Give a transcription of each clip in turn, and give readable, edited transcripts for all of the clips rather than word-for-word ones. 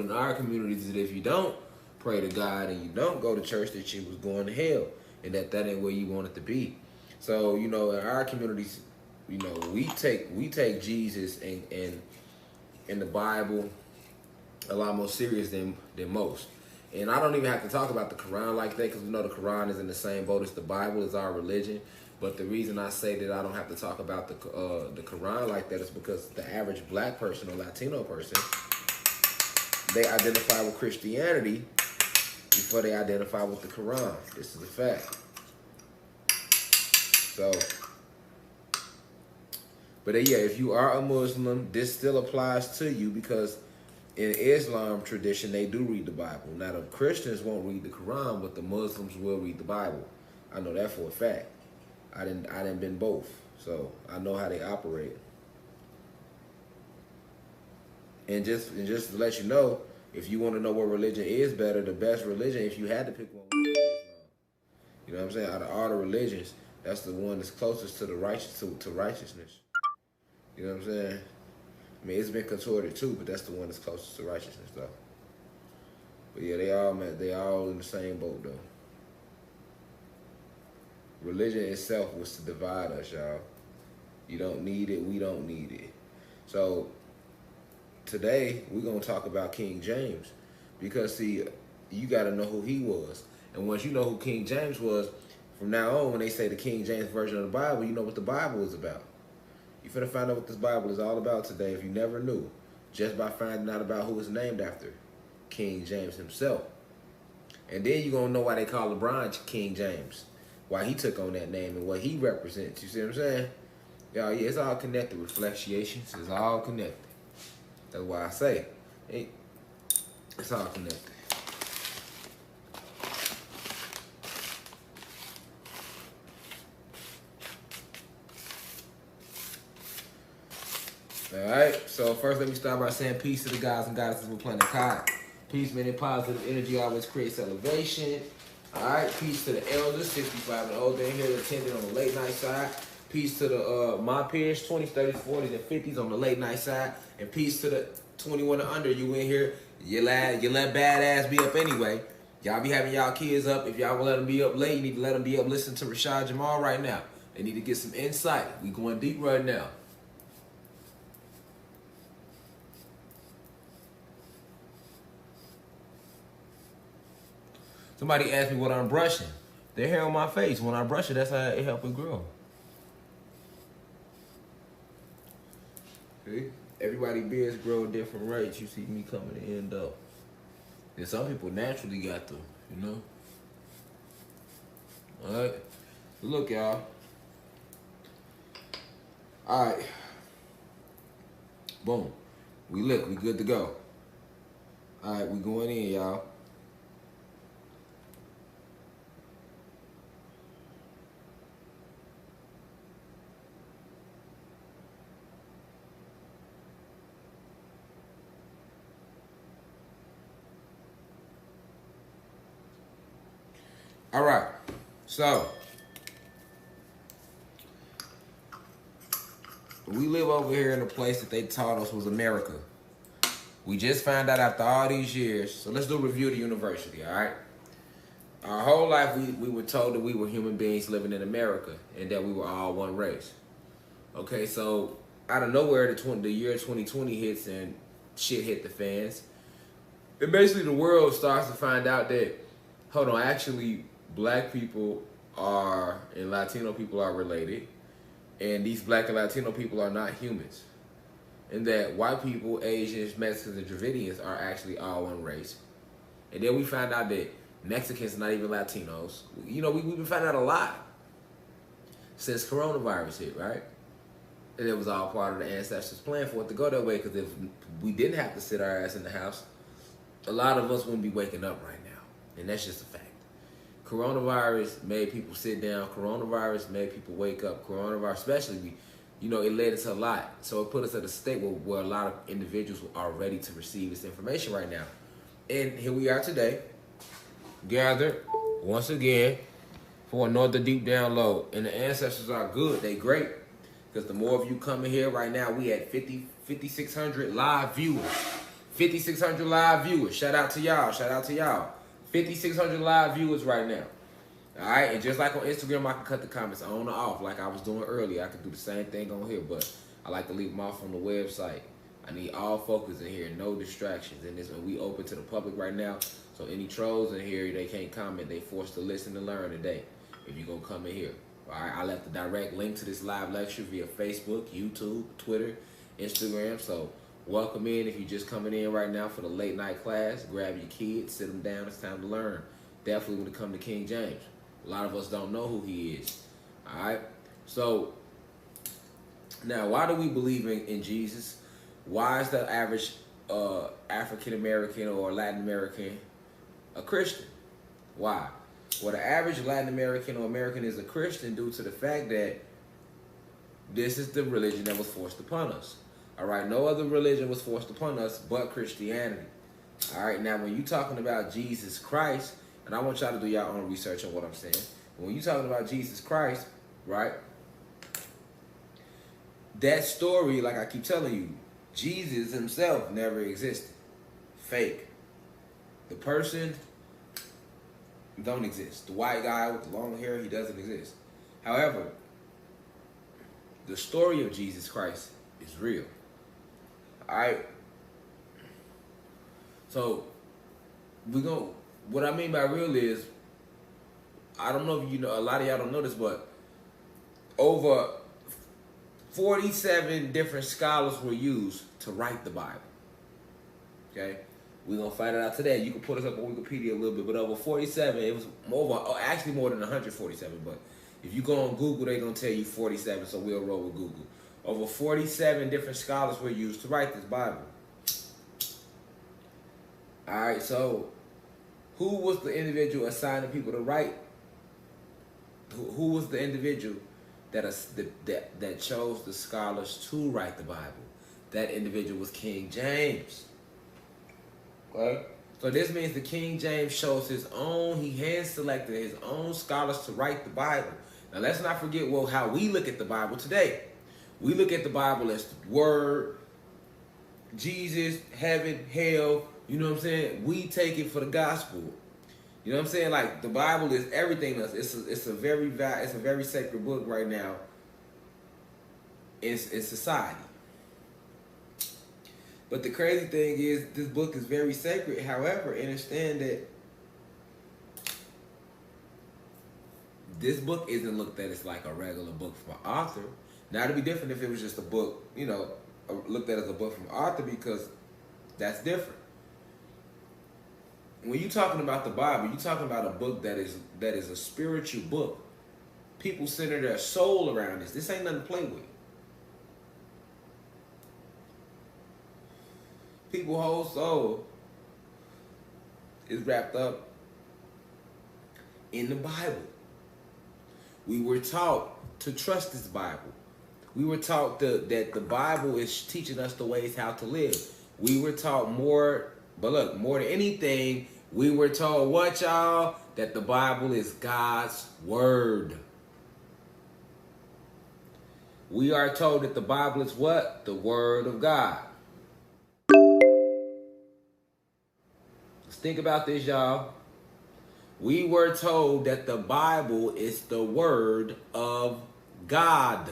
in our communities that if you don't pray to God and you don't go to church, that you was going to hell, and that ain't where you want it to be. So in our communities, we take Jesus and the Bible a lot more serious than most. And I don't even have to talk about the Quran like that, because we know the Quran is in the same boat as the Bible, is our religion. But the reason I say that I don't have to talk about the Quran like that is because the average black person or Latino person, they identify with Christianity before they identify with the Quran. This is a fact. So, but yeah, if you are a Muslim, this still applies to you, because in Islam tradition, they do read the Bible. Now, the Christians won't read the Quran, but the Muslims will read the Bible. I know that for a fact. I didn't been both, so I know how they operate. And just to let you know, if you want to know what religion is better, the best religion, if you had to pick one, would be Islam. You know what I'm saying? Out of all the religions, that's the one that's closest to the righteous to righteousness. You know what I'm saying? I mean, it's been contorted too, but that's the one that's closest to righteousness, though. But yeah, they all in the same boat, though. Religion itself was to divide us, y'all. You don't need it, we don't need it. So today we're gonna talk about King James, because see, you gotta know who he was. And once you know who King James was, from now on, when they say the King James version of the Bible, you know what the Bible is about. You're finna find out what this Bible is all about today, if you never knew, just by finding out about who it's named after, King James himself. And then you're gonna know why they call LeBron King James, why he took on that name and what he represents. You see what I'm saying? Y'all, yeah, it's all connected. Reflections, it's all connected. That's why I say, it's all connected. Alright, so first let me start by saying peace to the guys and goddesses of planet Kai. Peace, meaning positive energy always creates elevation. Alright, peace to the elders, 65 and older in here attending on the late night side. Peace to the my peers, 20s, 30s, 40s, and 50s on the late night side. And peace to the 21 and under, you in here. You let badass be up anyway. Y'all be having y'all kids up. If y'all will let them be up late, you need to let them be up listening to Rashad, Jamal right now. They need to get some insight. We going deep right now. Somebody asked me what I'm brushing. The hair on my face. When I brush it, that's how it helps it grow. See? Everybody beards grow at different rates. You see me coming to end up. And some people naturally got them, you know? Alright. Look, y'all. Alright. Boom. We good to go. Alright, we going in, y'all. All right, so we live over here in a place that they taught us was America. We just found out after all these years. So let's do a review of the university, all right? Our whole life we were told that we were human beings living in America and that we were all one race. Okay, so out of nowhere, the year 2020 hits and shit hit the fans. And basically the world starts to find out that, hold on, actually, Black people and Latino people are related, and these Black and Latino people are not humans, and that white people, Asians, Mexicans, and Dravidians are actually all one race. And then we found out that Mexicans are not even Latinos. You know, we've been finding out a lot since coronavirus hit, right? And it was all part of the ancestors' plan for it to go that way, because if we didn't have to sit our ass in the house, a lot of us wouldn't be waking up right now, and that's just a fact. Coronavirus made people sit down. Coronavirus made people wake up. Coronavirus, especially, it led us to a lot. So it put us at a state where a lot of individuals are ready to receive this information right now. And here we are today, gathered once again for another deep download. And the ancestors are good. They great. Because the more of you coming here right now, we at 5,600 live viewers. 5,600 live viewers. Shout out to y'all. Shout out to y'all. 5,600 live viewers right now. All right, and just like on Instagram, I can cut the comments on or off like I was doing earlier. I can do the same thing on here, but I like to leave them off on the website. I need all focus in here, no distractions. And this, we open to the public right now, so any trolls in here, they can't comment. They forced to listen and learn today if you're going to come in here. All right, I left the direct link to this live lecture via Facebook, YouTube, Twitter, Instagram. So welcome in if you're just coming in right now for the late night class. Grab your kids, sit them down. It's time to learn. Definitely when it comes to King James. A lot of us don't know who he is. All right? So, now, why do we believe in Jesus? Why is the average African-American or Latin American a Christian? Why? Well, the average Latin American or American is a Christian due to the fact that this is the religion that was forced upon us. All right? No other religion was forced upon us but Christianity. All right? Now, when you're talking about Jesus Christ, and I want y'all to do your own research on what I'm saying. When you're talking about Jesus Christ, right? That story, like I keep telling you, Jesus himself never existed. Fake. The person don't exist. The white guy with the long hair, he doesn't exist. However, the story of Jesus Christ is real. All right? So, what I mean by real is, I don't know if you know, a lot of y'all don't know this, but over 47 different scholars were used to write the Bible. Okay? We're going to find it out today. You can put us up on Wikipedia a little bit, but over 47, it was actually more than 147, but if you go on Google, they're going to tell you 47, so we'll roll with Google. Over 47 different scholars were used to write this Bible. All right, so who was the individual assigning people to write? Who was the individual that chose the scholars to write the Bible? That individual was King James. Okay? So this means the King James chose his own, he hand-selected his own scholars to write the Bible. Now let's not forget how we look at the Bible today. We look at the Bible as the Word, Jesus, heaven, hell. You know what I'm saying? We take it for the gospel. You know what I'm saying? Like, the Bible is everything else. It's a very sacred book right now in society. But the crazy thing is, this book is very sacred. However, understand that this book isn't looked at as like a regular book from an author. Now, it'd be different if it was just a book, you know, looked at as a book from an author, because that's different. When you're talking about the Bible, you're talking about a book that is a spiritual book. People center their soul around this. This ain't nothing to play with. People's whole soul is wrapped up in the Bible. We were taught to trust this Bible. We were taught that the Bible is teaching us the ways how to live. We were taught more, but look, more than anything, we were told what, y'all? That the Bible is God's word. We are told that the Bible is what? The word of God. Let's think about this, y'all. We were told that the Bible is the word of God.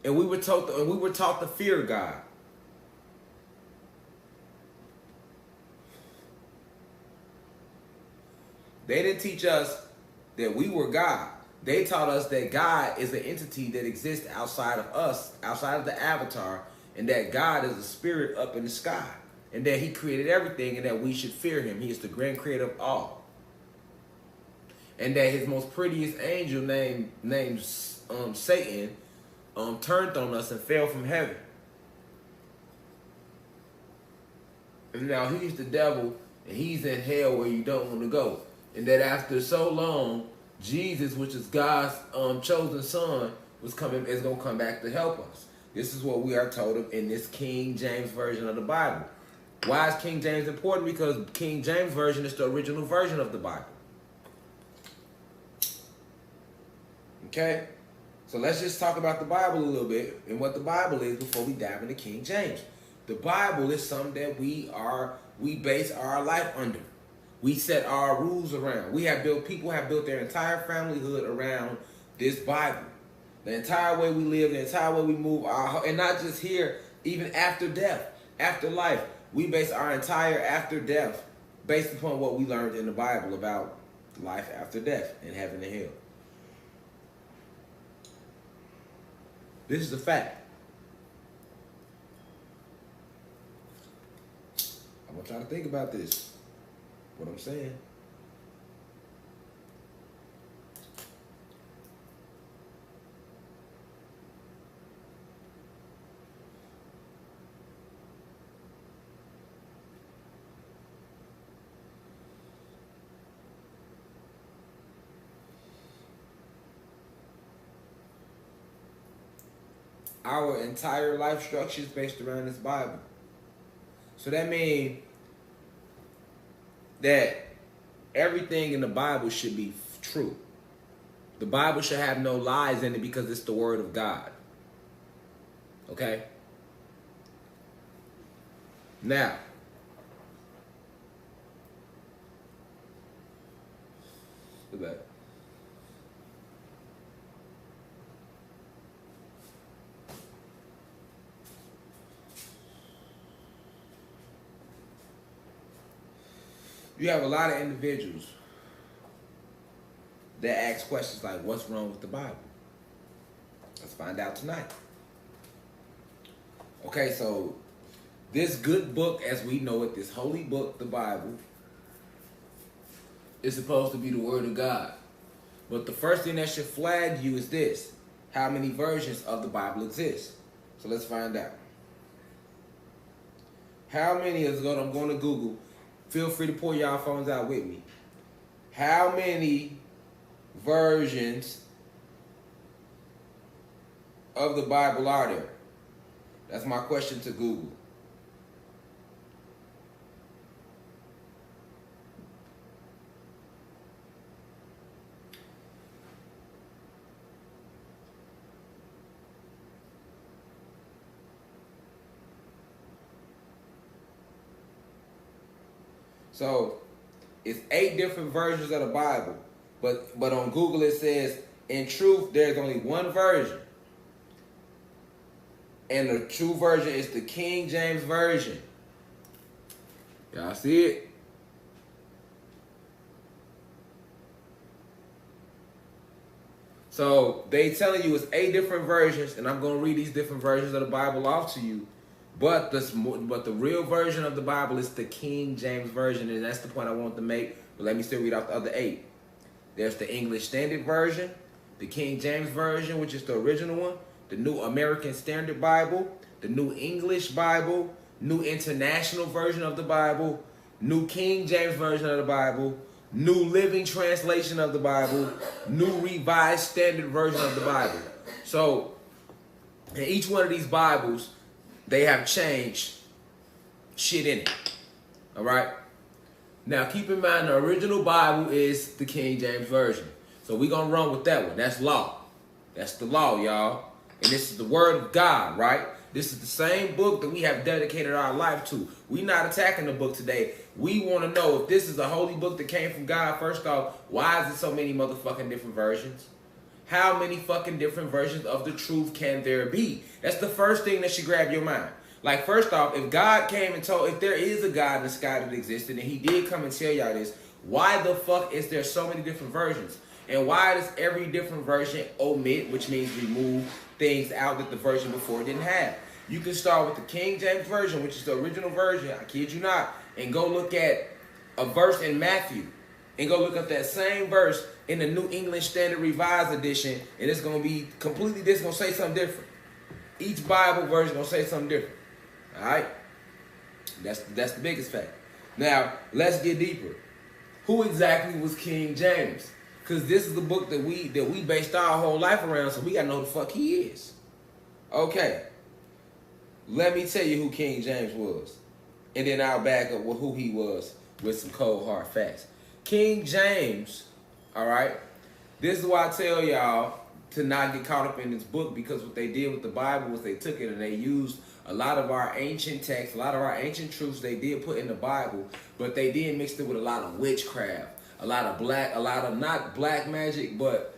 And we were taught to fear God. They didn't teach us that we were God. They taught us that God is an entity that exists outside of us, outside of the avatar, and that God is a spirit up in the sky, and that he created everything, and that we should fear him. He is the grand creator of all. And that his most prettiest angel named Satan turned on us and fell from heaven. And now he's the devil, and he's in hell where you don't want to go. And that after so long, Jesus, which is God's chosen son, is going to come back to help us. This is what we are told in this King James version of the Bible. Why is King James important? Because King James version is the original version of the Bible. Okay? So let's just talk about the Bible a little bit and what the Bible is before we dive into King James. The Bible is something that we base our life under. We set our rules around. People have built their entire familyhood around this Bible. The entire way we live, the entire way we move, and not just here, even after death, after life. We base our entire after death based upon what we learned in the Bible about life after death and heaven and hell. This is a fact. I want y'all to think about this. What I'm saying. Our entire life structure is based around this Bible. So that means that everything in the Bible should be true. The Bible should have no lies in it because it's the word of God. Okay? Now, look at that. You have a lot of individuals that ask questions like, what's wrong with the Bible? Let's find out tonight. Okay, so this good book, as we know it, this holy book, the Bible, is supposed to be the word of God. But the first thing that should flag you is this: how many versions of the Bible exist? So let's find out. How many is going? I'm going to Google. Feel free to pull y'all phones out with me. How many versions of the Bible are there? That's my question to Google. So it's 8 different versions of the Bible, but on Google it says, in truth, there's only one version. And the true version is the King James Version. Y'all see it? So they telling you it's 8 different versions, and I'm going to read these different versions of the Bible off to you. But the real version of the Bible is the King James Version, and that's the point I want to make. But let me still read off the other 8. There's the English Standard Version, the King James Version, which is the original one, the New American Standard Bible, the New English Bible, New International Version of the Bible, New King James Version of the Bible, New Living Translation of the Bible, New Revised Standard Version of the Bible. So in each one of these Bibles, they have changed shit in it. All right? Now, keep in mind, the original Bible is the King James Version. So we're going to run with that one. That's law. That's the law, y'all. And this is the word of God, right? This is the same book that we have dedicated our life to. We're not attacking the book today. We want to know if this is a holy book that came from God. First off, why is it so many motherfucking different versions? How many fucking different versions of the truth can there be? That's the first thing that should grab your mind. Like, first off, if God came and told, if there is a God in the sky that existed, and he did come and tell y'all this, why the fuck is there so many different versions? And why does every different version omit, which means remove, things out that the version before didn't have? You can start with the King James Version, which is the original version, I kid you not, and go look at a verse in Matthew, and go look up that same verse in the New English Standard Revised Edition, and it's going to be completely, this going to say something different. Each Bible verse is going to say something different. All right? That's the biggest fact. Now, let's get deeper. Who exactly was King James? Because this is the book that we based our whole life around, so we got to know who the fuck he is. Okay. Let me tell you who King James was. And then I'll back up with who he was with some cold, hard facts. King James, all right, this is why I tell y'all, to not get caught up in this book, because what they did with the Bible was they took it and they used a lot of our ancient texts, a lot of our ancient truths they did put in the Bible, but they did mix it with a lot of witchcraft, a lot of not black magic, but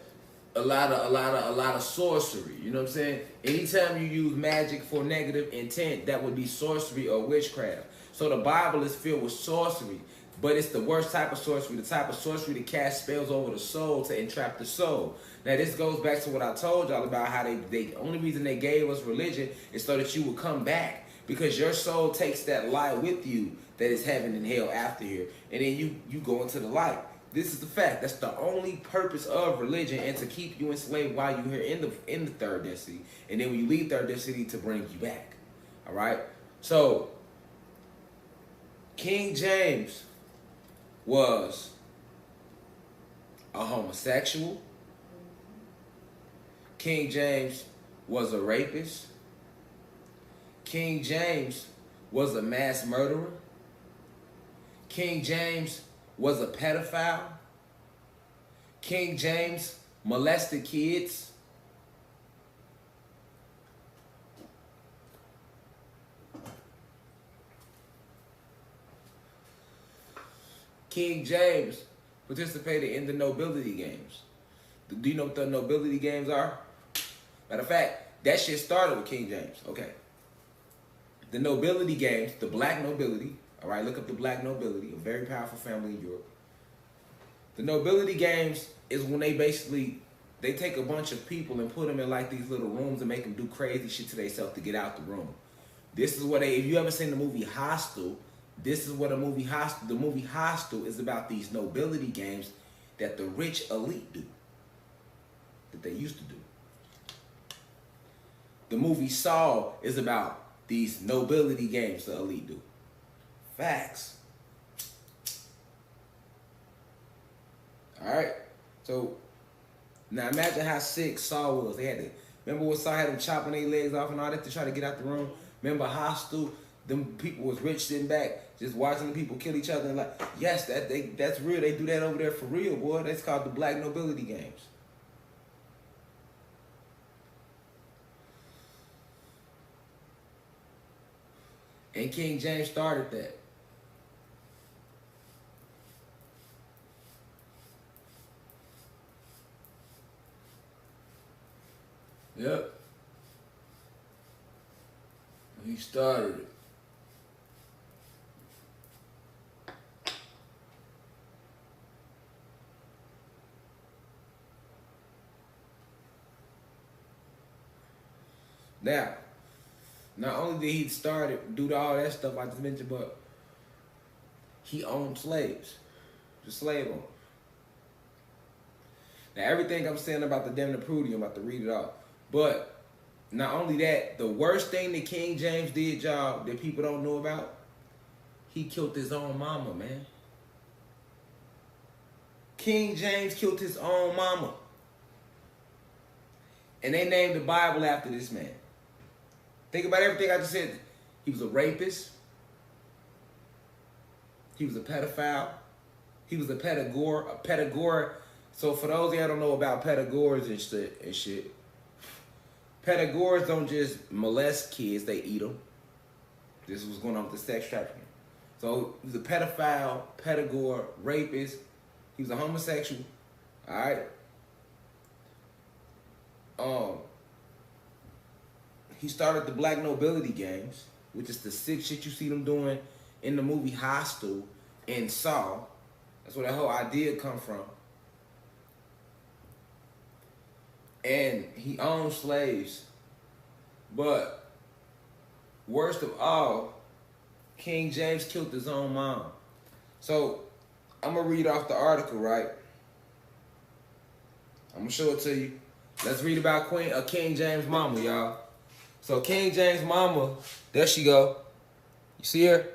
a lot of sorcery. You know what I'm saying? Anytime you use magic for negative intent, that would be sorcery or witchcraft. So the Bible is filled with sorcery, but it's the worst type of sorcery, the type of sorcery to cast spells over the soul, to entrap the soul. Now this goes back to what I told y'all about how they only reason they gave us religion is so that you would come back, because your soul takes that light with you that is heaven and hell after here, and then you go into the light. This is the fact. That's the only purpose of religion, and to keep you enslaved while you're here in the third density, and then when you leave third density, to bring you back. All right. So King James was a homosexual. King James was a rapist. King James was a mass murderer. King James was a pedophile. King James molested kids. King James participated in the nobility games. Do you know what the nobility games are? Matter of fact, that shit started with King James. Okay. The nobility games, the black nobility, all right, look up the black nobility, a very powerful family in Europe. The nobility games is when they take a bunch of people and put them in like these little rooms and make them do crazy shit to themselves to get out the room. This is what if you ever seen the movie Hostel, this is what the movie Hostel is about, these nobility games that the rich elite do, that they used to do. The movie Saw is about these nobility games the elite do. Facts. Alright? So, now imagine how sick Saw was. They had to, remember when Saw had them chopping their legs off and all that to try to get out the room? Remember Hostel? Them people was rich sitting back, just watching the people kill each other and like, yes, that's real. They do that over there for real, boy. That's called the black nobility games. And King James started that. Yep. He started it. Now, not only did he do all that stuff I just mentioned, but he owned slaves. The slave owner. Now, everything I'm saying about the damn Prudie, I'm about to read it off. But not only that, the worst thing that King James did, y'all, that people don't know about, he killed his own mama, man. King James killed his own mama. And they named the Bible after this man. Think about everything I just said. He was a rapist. He was a pedophile. He was a pedagore. So for those of y'all don't know about pedagores and shit, pedagores don't just molest kids, they eat them. This was going on with the sex trafficking. So he was a pedophile, pedagore, rapist. He was a homosexual. All right. He started the black nobility games, which is the sick shit you see them doing in the movie Hostel and Saw. That's where that whole idea come from. And he owned slaves. But worst of all, King James killed his own mom. So I'm going to read off the article, right? I'm going to show it to you. Let's read about King James' mama, y'all. So King James' mama, there she go. You see her?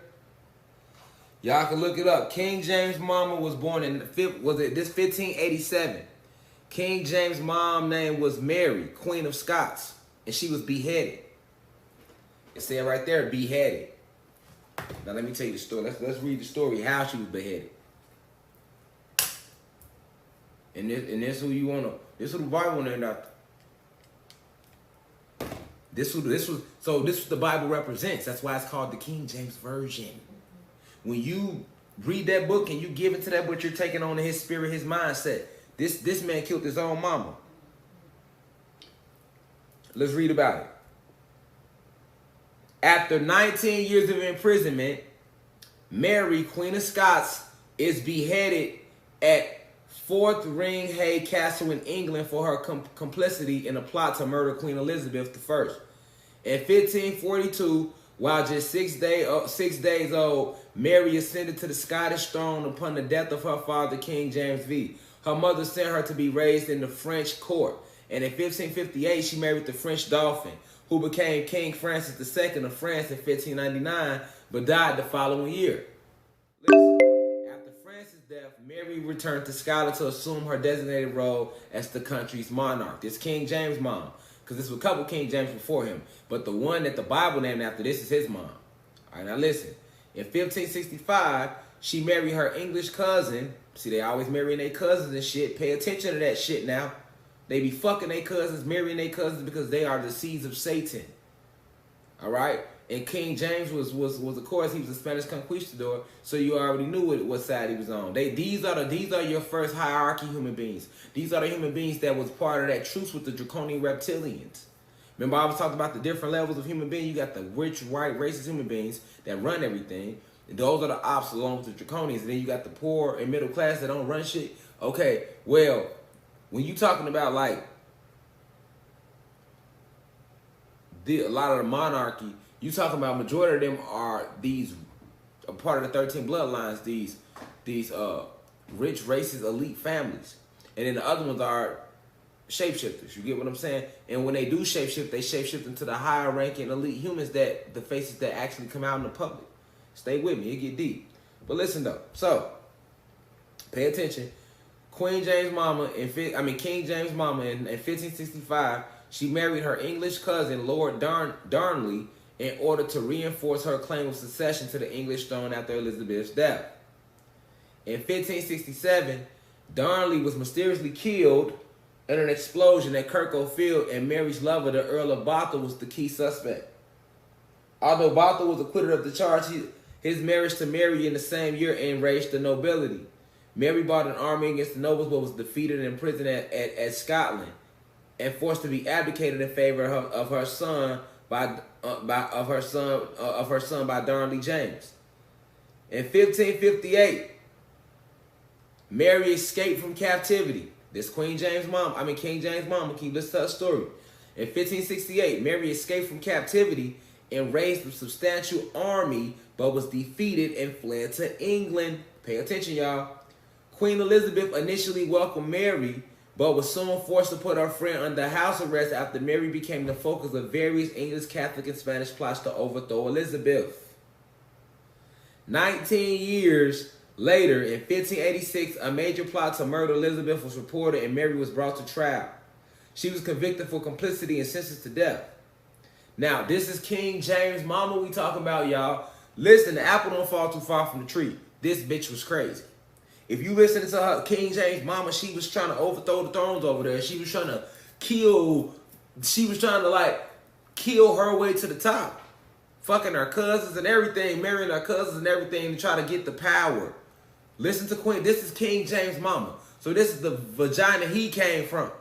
Y'all can look it up. King James' mama was born in 1587. King James' mom's name was Mary, Queen of Scots, and she was beheaded. It said right there, beheaded. Now let me tell you the story. Let's read the story how she was beheaded. And this who you wanna. This who the Bible named after. This was what the Bible represents. That's why it's called the King James Version. When you read that book and you give it to that book, you're taking on his spirit, his mindset. This man killed his own mama. Let's read about it. After 19 years of imprisonment, Mary, Queen of Scots, is beheaded at Fotheringhay Castle in England for her complicity in a plot to murder Queen Elizabeth I. In 1542, while just 6 days old, Mary ascended to the Scottish throne upon the death of her father, King James V. Her mother sent her to be raised in the French court, and in 1558, she married the French Dauphin, who became King Francis II of France in 1599, but died the following year. After Francis' death, Mary returned to Scotland to assume her designated role as the country's monarch. This King James' mom, because there's a couple King James before him, but the one that the Bible named after this is his mom. All right, now listen. In 1565, she married her English cousin. See, they always marrying their cousins and shit. Pay attention to that shit now. They be fucking their cousins, marrying their cousins because they are the seeds of Satan. All right? And King James was of course, he was a Spanish conquistador, so you already knew what side he was on. These are your first hierarchy human beings. These are the human beings that was part of that truce with the draconian reptilians. Remember, I was talking about the different levels of human beings. You got the rich, white, racist human beings that run everything. And those are the ops along with the draconians. And then you got the poor and middle class that don't run shit. Okay, well, when you talking about like a lot of the monarchy, you talking about majority of them are a part of the 13 bloodlines, these rich, racist, elite families. And then the other ones are shapeshifters. You get what I'm saying? And when they do shapeshift, they shapeshift into the higher ranking elite humans, that the faces that actually come out in the public. Stay with me, it get deep. But listen though. So pay attention. King James' mama in 1565, she married her English cousin, Lord Darnley, in order to reinforce her claim of succession to the English throne after Elizabeth's death. In 1567, Darnley was mysteriously killed in an explosion at Kirkhope Field, and Mary's lover, the Earl of Bothwell, was the key suspect. Although Bothwell was acquitted of the charge, his marriage to Mary in the same year enraged the nobility. Mary brought an army against the nobles, but was defeated and imprisoned at Scotland, and forced to be abdicated in favor of her son by Darnley James. In 1558, Mary escaped from captivity. This King James' mom, keep listening to her story. In 1568, Mary escaped from captivity and raised a substantial army, but was defeated and fled to England. Pay attention, y'all. Queen Elizabeth initially welcomed Mary, but was soon forced to put her friend under house arrest after Mary became the focus of various English, Catholic, and Spanish plots to overthrow Elizabeth. 19 years later, in 1586, a major plot to murder Elizabeth was reported, and Mary was brought to trial. She was convicted for complicity and sentenced to death. Now, this is King James' mama we talking about, y'all. Listen, the apple don't fall too far from the tree. This bitch was crazy. If you listen to her, King James' mama, she was trying to overthrow the thrones over there. She was trying to kill her way to the top. Fucking her cousins and everything, marrying her cousins and everything to try to get the power. Listen to Queen. This is King James' mama. So this is the vagina he came from.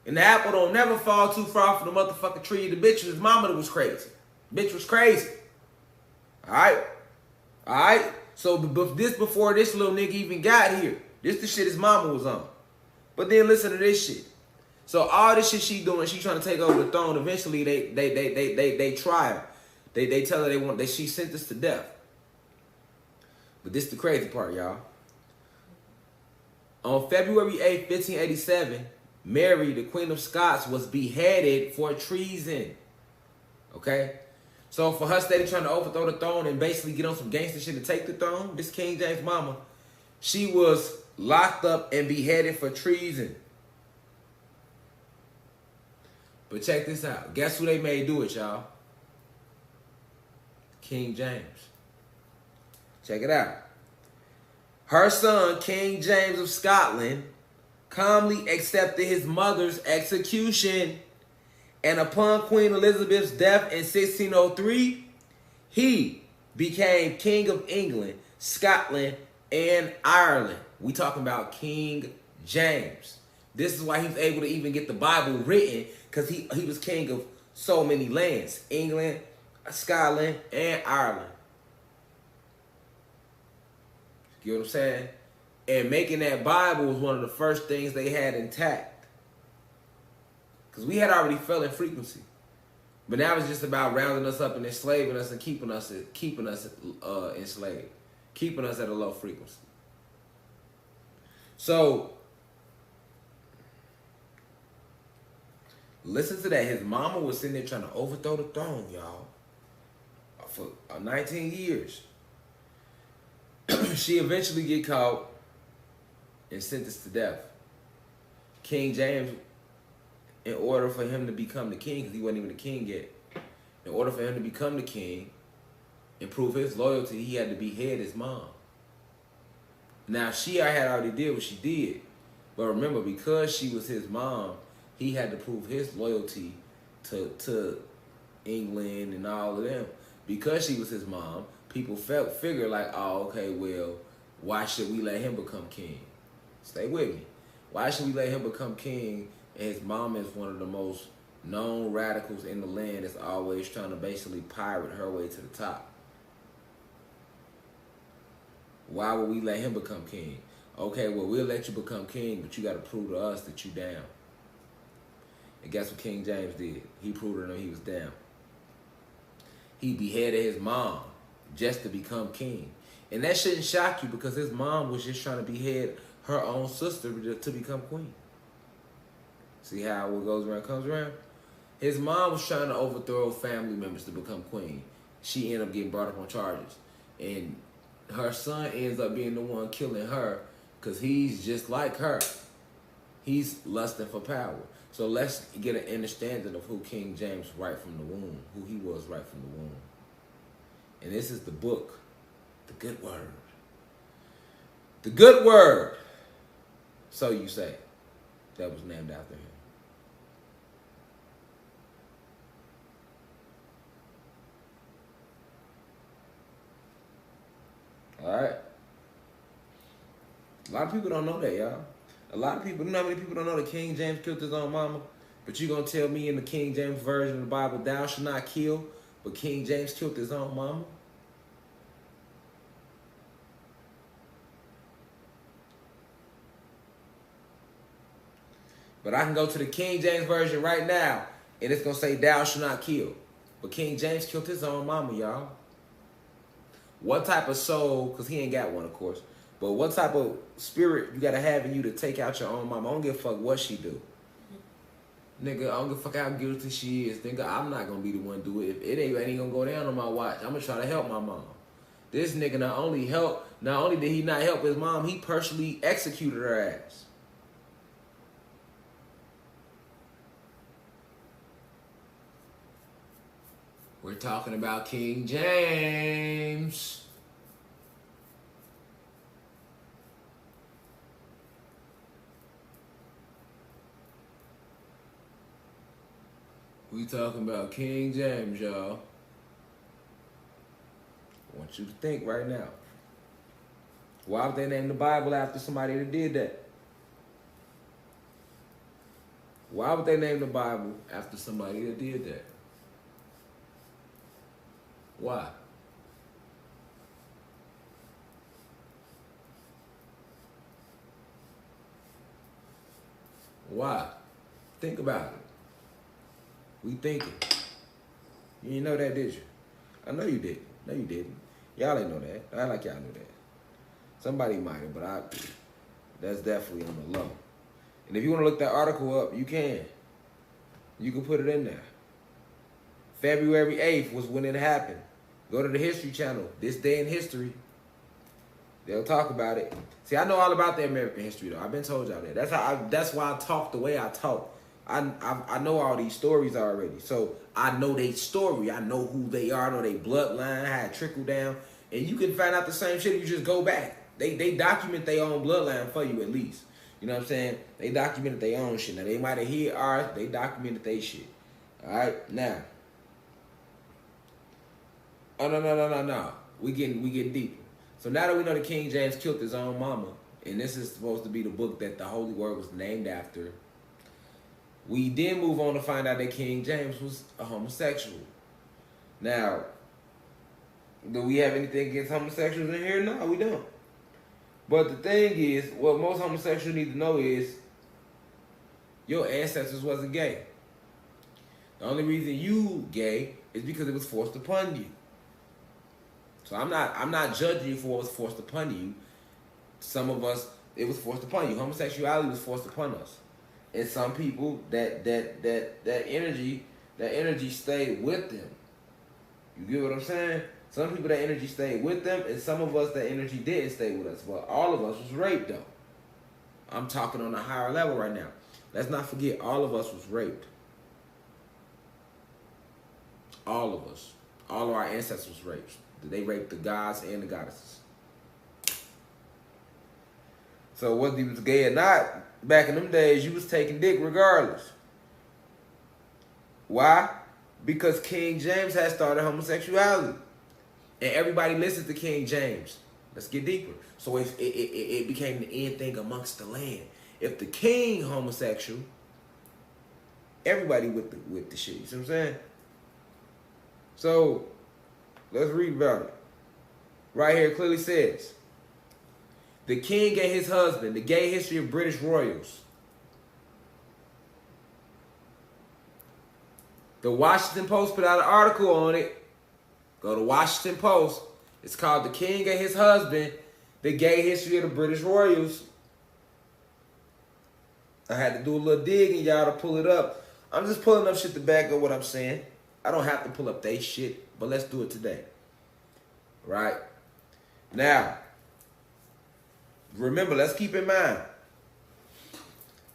And the apple don't never fall too far from the motherfucking tree. The bitch, his mama was crazy. Bitch was crazy. Alright? Alright? So before this little nigga even got here. This the shit his mama was on. But then listen to this shit. So all this shit she doing, she trying to take over the throne. Eventually they try her. They tell her she's sentenced to death. But this is the crazy part, y'all. On February 8th, 1587, Mary, the Queen of Scots, was beheaded for treason. Okay? So for her steady trying to overthrow the throne and basically get on some gangster shit to take the throne, this King James' mama, she was locked up and beheaded for treason. But check this out. Guess who they made do it, y'all? King James. Check it out. Her son, King James of Scotland, calmly accepted his mother's execution And upon Queen Elizabeth's death in 1603, he became King of England, Scotland, and Ireland. We talking about King James. This is why he was able to even get the Bible written, because he was king of so many lands. England, Scotland, and Ireland. You know what I'm saying? And making that Bible was one of the first things they had intact. Because we had already fell in frequency. But now it's just about rounding us up and enslaving us and keeping us enslaved. Keeping us at a low frequency. So, listen to that. His mama was sitting there trying to overthrow the throne, y'all. For 19 years. She eventually get caught and sentenced to death. King James, in order for him to become the king, because he wasn't even the king yet, in order for him to become the king and prove his loyalty, he had to behead his mom. Now, she had already did what she did. But remember, because she was his mom, he had to prove his loyalty to England and all of them. Because she was his mom, people figured like, oh, okay, well, why should we let him become king? Stay with me. Why should we let him become king? And his mom is one of the most known radicals in the land that's always trying to basically pirate her way to the top. Why would we let him become king? Okay, well, we'll let you become king, but you got to prove to us that you down. And guess what King James did? He proved to them he was down. He beheaded his mom just to become king. And that shouldn't shock you, because his mom was just trying to behead her own sister to become queen. See how what goes around comes around? His mom was trying to overthrow family members to become queen. She ended up getting brought up on charges. And her son ends up being the one killing her, because he's just like her. He's lusting for power. So let's get an understanding of who King James right from the womb, who he was right from the womb. And this is the book, The Good Word. The Good Word, so you say, that was named after him. All right? A lot of people don't know that, y'all. A lot of people, you know how many people don't know that King James killed his own mama? But you gonna tell me in the King James version of the Bible, thou shalt not kill, but King James killed his own mama? But I can go to the King James version right now, and it's gonna say thou shalt not kill. But King James killed his own mama, y'all. What type of soul, because he ain't got one, of course, but what type of spirit you got to have in you to take out your own mama? I don't give a fuck what she do. Nigga, I don't give a fuck how guilty she is. Nigga, I'm not going to be the one to do it. If it ain't going to go down on my watch, I'm going to try to help my mom. This nigga not only did he not help his mom, he personally executed her ass. We're talking about King James. We talking about King James, y'all. I want you to think right now. Why would they name the Bible after somebody that did that? Why would they name the Bible after somebody that did that? Why? Why? Think about it. We thinking. You didn't know that, did you? I know you didn't. No, you didn't. Y'all ain't know that. I like y'all knew that. Somebody might have, but that's definitely on the low. And if you want to look that article up, you can. You can put it in there. February 8th was when it happened. Go to the History Channel. This day in history. They'll talk about it. See, I know all about the American history, though. I've been told y'all that. That's why I talk the way I talk. I know all these stories already. So I know their story. I know who they are. I know their bloodline, how it trickled down. And you can find out the same shit if you just go back. They document their own bloodline for you at least. You know what I'm saying? They documented their own shit. Now, they might have hid ours. They documented their shit. All right, now. Oh no. We getting deeper. So now that we know that King James killed his own mama, and this is supposed to be the book that the Holy Word was named after, we then move on to find out that King James was a homosexual. Now, do we have anything against homosexuals in here? No, we don't. But the thing is, what most homosexuals need to know is your ancestors wasn't gay. The only reason you gay is because it was forced upon you. So I'm not judging you for what was forced upon you. Some of us, it was forced upon you. Homosexuality was forced upon us. And some people that energy stayed with them. You get what I'm saying? Some people that energy stayed with them, and some of us that energy didn't stay with us. But all of us was raped though. I'm talking on a higher level right now. Let's not forget, all of us was raped. All of us. All of our ancestors was raped. They raped the gods and the goddesses. So whether you was gay or not, back in them days, you was taking dick regardless. Why? Because King James had started homosexuality. And everybody listened to King James. Let's get deeper. So it became the end thing amongst the land. If the king homosexual, everybody with the shit. You see what I'm saying? So let's read about it. Right here it clearly says, the king and his husband, the gay history of British royals. The Washington Post put out an article on it. Go to Washington Post. It's called The King and His Husband, the Gay History of the British Royals. I had to do a little digging, y'all, to pull it up. I'm just pulling up shit to back up what I'm saying. I don't have to pull up they shit, but let's do it today. Right? Now, remember, let's keep in mind,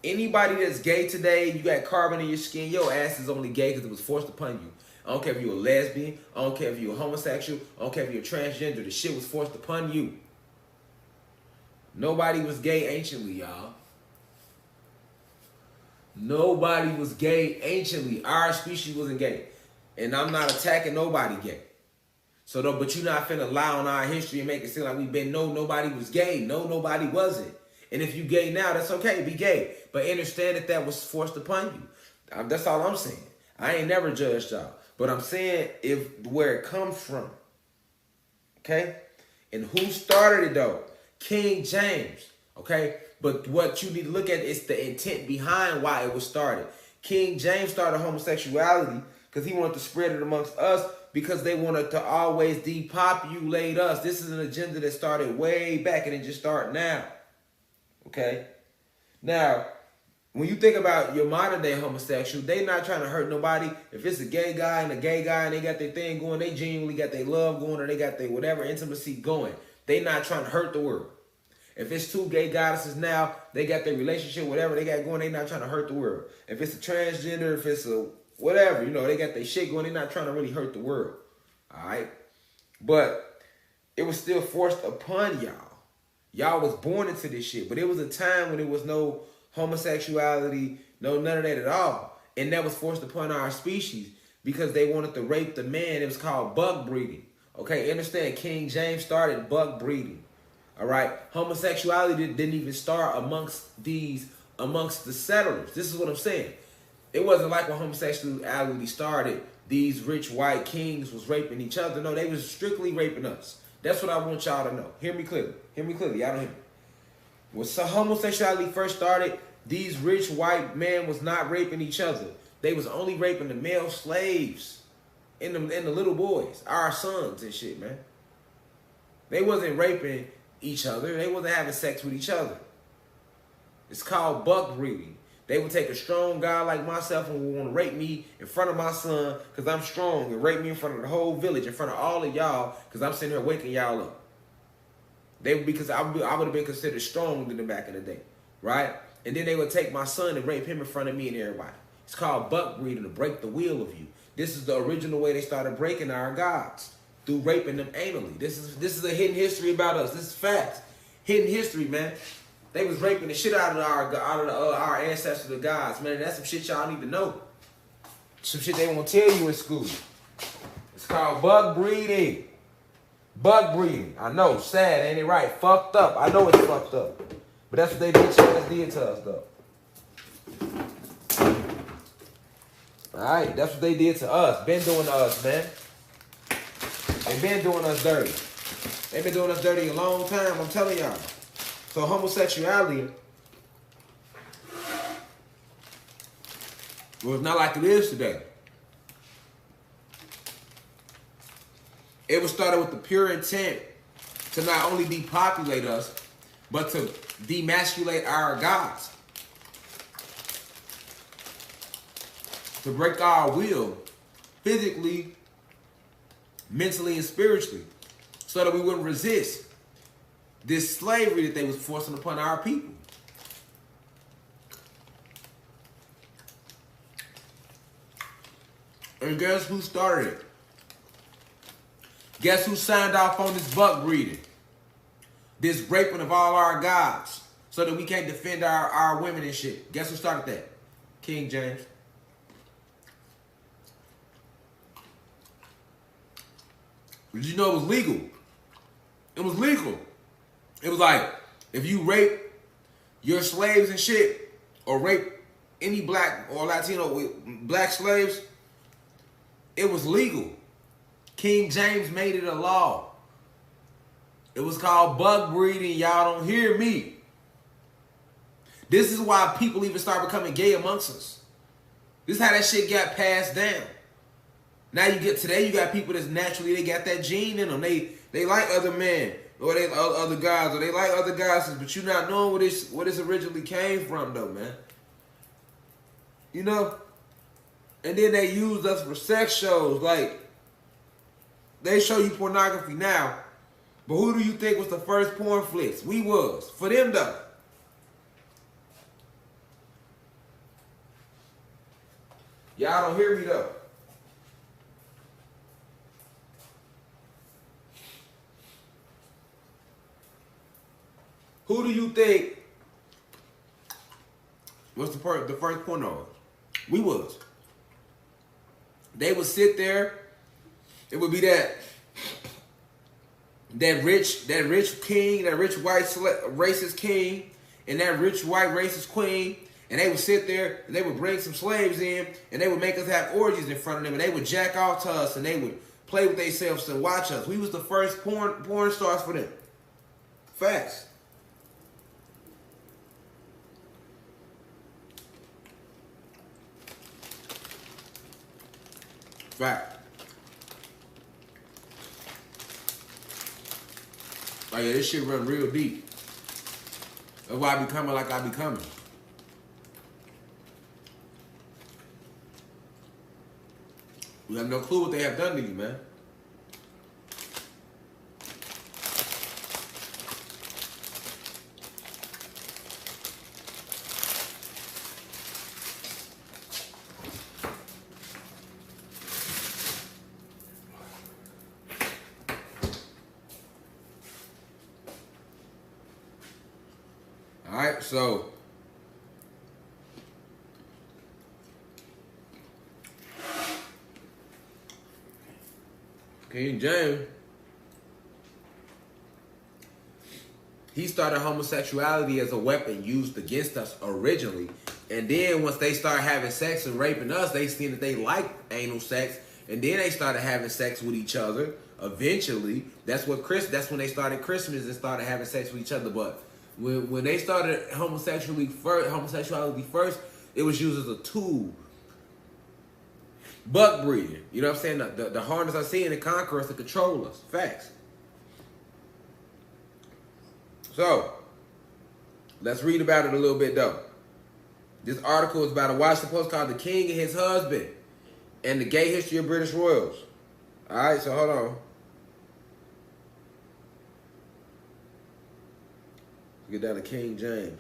anybody that's gay today, you got carbon in your skin, your ass is only gay because it was forced upon you. I don't care if you're a lesbian. I don't care if you're a homosexual. I don't care if you're transgender. The shit was forced upon you. Nobody was gay anciently, y'all. Nobody was gay anciently. Our species wasn't gay. And I'm not attacking nobody gay. So, though, but you're not finna lie on our history and make it seem like we've been, no, nobody was gay. No, nobody wasn't. And if you gay now, that's okay. Be gay. But understand that that was forced upon you. That's all I'm saying. I ain't never judged y'all. But I'm saying where it comes from. Okay? And who started it though? King James. Okay? But what you need to look at is the intent behind why it was started. King James started homosexuality because he wanted to spread it amongst us because they wanted to always depopulate us. This is an agenda that started way back and it just started now. Okay? Now, when you think about your modern day homosexual, they not trying to hurt nobody. If it's a gay guy and they got their thing going, they genuinely got their love going, or they got their whatever intimacy going. They not trying to hurt the world. If it's two gay goddesses now, they got their relationship, whatever they got going, they not trying to hurt the world. If it's a transgender, if it's a whatever, they got their shit going, they not trying to really hurt the world. All right? But it was still forced upon y'all. Y'all was born into this shit. But it was a time when there was no homosexuality, no none of that at all. And that was forced upon our species because they wanted to rape the man. It was called bug breeding. Okay, understand, King James started bug breeding. All right, homosexuality didn't even start amongst the settlers. This is what I'm saying. It wasn't like when homosexuality started, these rich white kings was raping each other. No, they was strictly raping us. That's what I want y'all to know. Hear me clearly. Hear me clearly. Y'all don't hear me. When homosexuality first started, these rich white men was not raping each other. They was only raping the male slaves and the little boys, our sons and shit, man. They wasn't raping each other. They wasn't having sex with each other. It's called buck breeding. They would take a strong guy like myself and would want to rape me in front of my son because I'm strong, and rape me in front of the whole village, in front of all of y'all because I'm sitting here waking y'all up. Because I would have been considered strong than them back in the day, right? And then they would take my son and rape him in front of me and everybody. It's called buck breeding, to break the will of you. This is the original way they started breaking our gods, through raping them anally. This is a hidden history about us. This is facts. Hidden history, man. They was raping the shit out of our ancestors, the gods, man. That's some shit y'all need to know. some shit they won't tell you in school. It's called bug breeding. Bug breeding. I know, sad, ain't it right? Fucked up. I know it's fucked up. But that's what they did to us, though. Alright, that's what they did to us. Been doing to us, man. They been doing us dirty. They've been doing us dirty a long time, I'm telling y'all. So homosexuality was not like it is today. It was started with the pure intent to not only depopulate us, but to demasculate our gods. To break our will, physically, mentally, and spiritually, so that we wouldn't resist this slavery that they was forcing upon our people. And guess who started it? Guess who signed off on this buck breeding? This raping of all our gods so that we can't defend our women and shit. Guess who started that? King James. Did you know it was legal? It was legal. It was like, if you rape your slaves and shit, or rape any black or Latino black slaves, it was legal. King James made it a law. It was called bug breeding. Y'all don't hear me. This is why people even start becoming gay amongst us. This is how that shit got passed down. Now today you got people that's naturally, they got that gene in them. They like other men, or they other guys, or they like other guys, but you not knowing where this originally came from though, man. You know? And then they used us for sex shows. Like, they show you pornography now, but who do you think was the first porn flicks? We was. For them though. Y'all don't hear me though. Who do you think was the first porno? We was. They would sit there. It would be that rich king, that rich white racist king, and that rich white racist queen, and they would sit there and they would bring some slaves in, and they would make us have orgies in front of them, and they would jack off to us, and they would play with themselves and watch us. We was the first porn stars for them. Facts. Fact. Like, yeah, this shit run real deep. That's why I be coming like I be coming. You have no clue what they have done to you, man. Alright, so King James, he started homosexuality as a weapon used against us originally. And then once they started having sex and raping us, they seen that they liked anal sex. And then they started having sex with each other. Eventually, that's when they started Christmas and started having sex with each other. But when they started homosexuality first, it was used as a tool. Buck breeding. You know what I'm saying? The harness I see in the conquer us to control us. Facts. So, let's read about it a little bit though. This article is about a Washington Post called The King and His Husband and the Gay History of British Royals. Alright, so hold on. Get down to King James.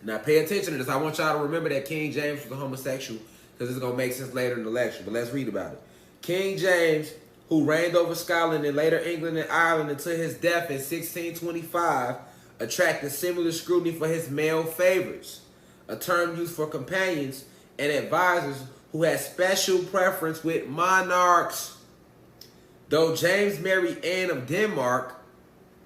Now pay attention to this. I want y'all to remember that King James was a homosexual because it's going to make sense later in the lecture. But let's read about it. King James, who reigned over Scotland and later England and Ireland until his death in 1625, attracted similar scrutiny for his male favorites. a term used for companions and advisors who had special preference with monarchs. Though James married Anne of Denmark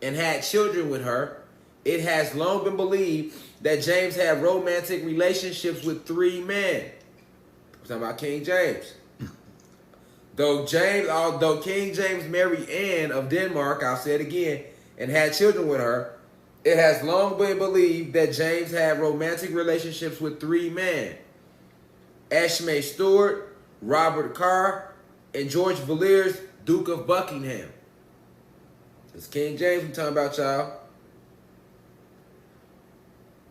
and had children with her, it has long been believed that James had romantic relationships with 3 men. We're talking about King James. Though King James married Anne of Denmark, I'll say it again, and had children with her, it has long been believed that James had romantic relationships with 3 men. Ashmay Stewart, Robert Carr, and George Villiers, Duke of Buckingham. It's King James we're talking about, y'all.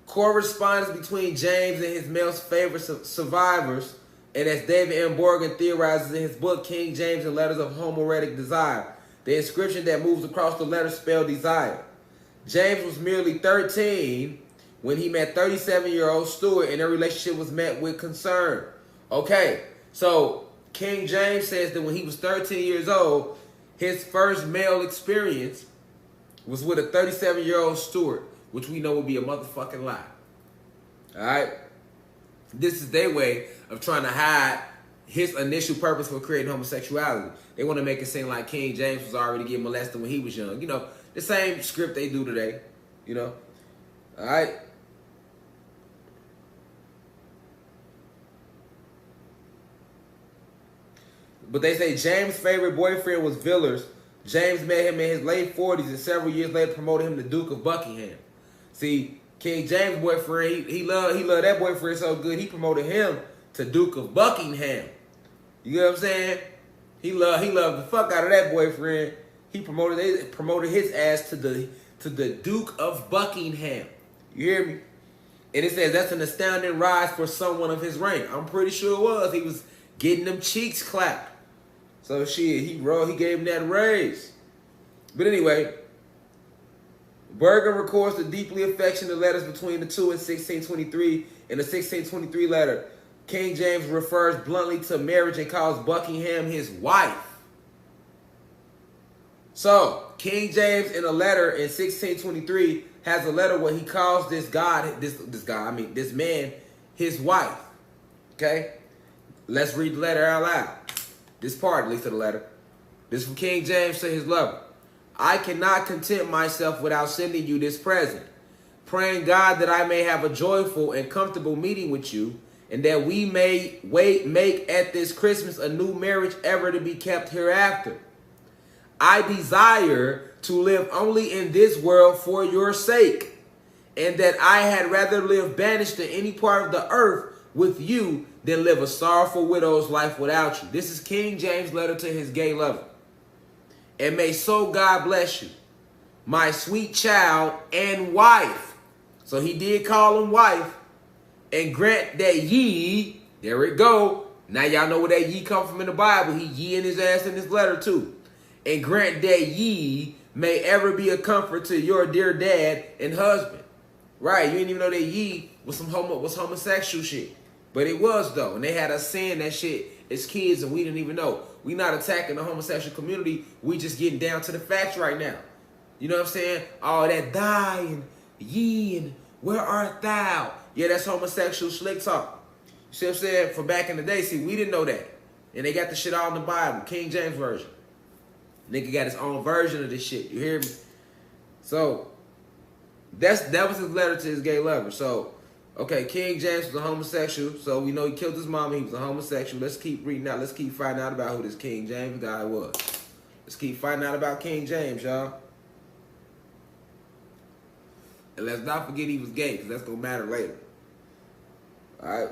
Correspondence between James and his male favorite survivors, and as David M. Morgan theorizes in his book, King James and Letters of Homoerotic Desire, the inscription that moves across the letters spelled desire. James was merely 13 when he met 37-year-old Stuart, and their relationship was met with concern. Okay, so King James says that when he was 13 years old, his first male experience was with a 37-year-old Stuart, which we know would be a motherfucking lie. All right? This is their way of trying to hide his initial purpose for creating homosexuality. They want to make it seem like King James was already getting molested when he was young. You know, the same script they do today. You know? All right? But they say James' favorite boyfriend was Villiers. James met him in his late 40s and several years later promoted him to Duke of Buckingham. See, King James' boyfriend, he loved that boyfriend so good, he promoted him to Duke of Buckingham. You know what I'm saying? He loved the fuck out of that boyfriend. He promoted his ass to the Duke of Buckingham. You hear me? And it says that's an astounding rise for someone of his rank. I'm pretty sure it was. He was getting them cheeks clapped. So shit, he gave him that raise. But anyway, Berger records the deeply affectionate letters between the two in 1623. In the 1623 letter, King James refers bluntly to marriage and calls Buckingham his wife. So, King James in a letter in 1623 has a letter where he calls this man, his wife. Okay? Let's read the letter out loud. This part, at least of the letter. This is from King James to his lover. I cannot content myself without sending you this present, praying God that I may have a joyful and comfortable meeting with you, and that we may make at this Christmas a new marriage ever to be kept hereafter. I desire to live only in this world for your sake, and that I had rather live banished to any part of the earth with you than live a sorrowful widow's life without you. This is King James' letter to his gay lover. And may so God bless you, my sweet child and wife. So he did call him wife. And grant that ye, there it go. Now y'all know where that ye come from in the Bible. He ye in his ass in his letter too. And grant that ye may ever be a comfort to your dear dad and husband. Right, you didn't even know that ye was homosexual shit. But it was though. And they had us saying that shit as kids and we didn't even know. We not attacking the homosexual community. We just getting down to the facts right now. You know what I'm saying? All that die and ye and where art thou? Yeah, that's homosexual slick talk. You see what I'm saying? For back in the day, see, we didn't know that. And they got the shit all in the Bible. King James Version. Nigga got his own version of this shit. You hear me? So, that was his letter to his gay lover. So, okay, King James was a homosexual. So, we know he killed his mama. He was a homosexual. Let's keep reading out. Let's keep finding out about who this King James guy was. Let's keep finding out about King James, y'all. And let's not forget he was gay, because that's going to matter later. All right?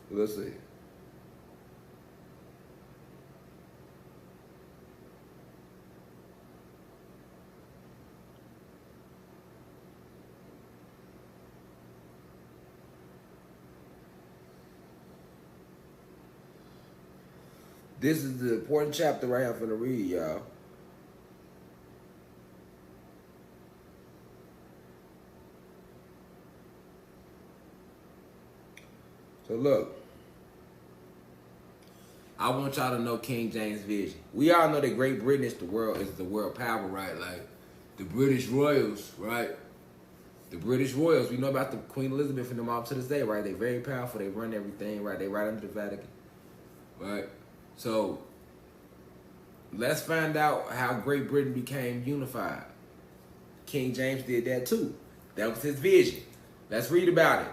Let's see. This is the important chapter right here I'm finna read, y'all. So look. I want y'all to know King James' vision. We all know that Great Britain is the world power, right? Like the British royals, right? The British royals. We know about the Queen Elizabeth and them all to this day, right? They're very powerful. They run everything, right? They right under the Vatican, right? So let's find out how Great Britain became unified. King James did that too. That was his vision. Let's read about it.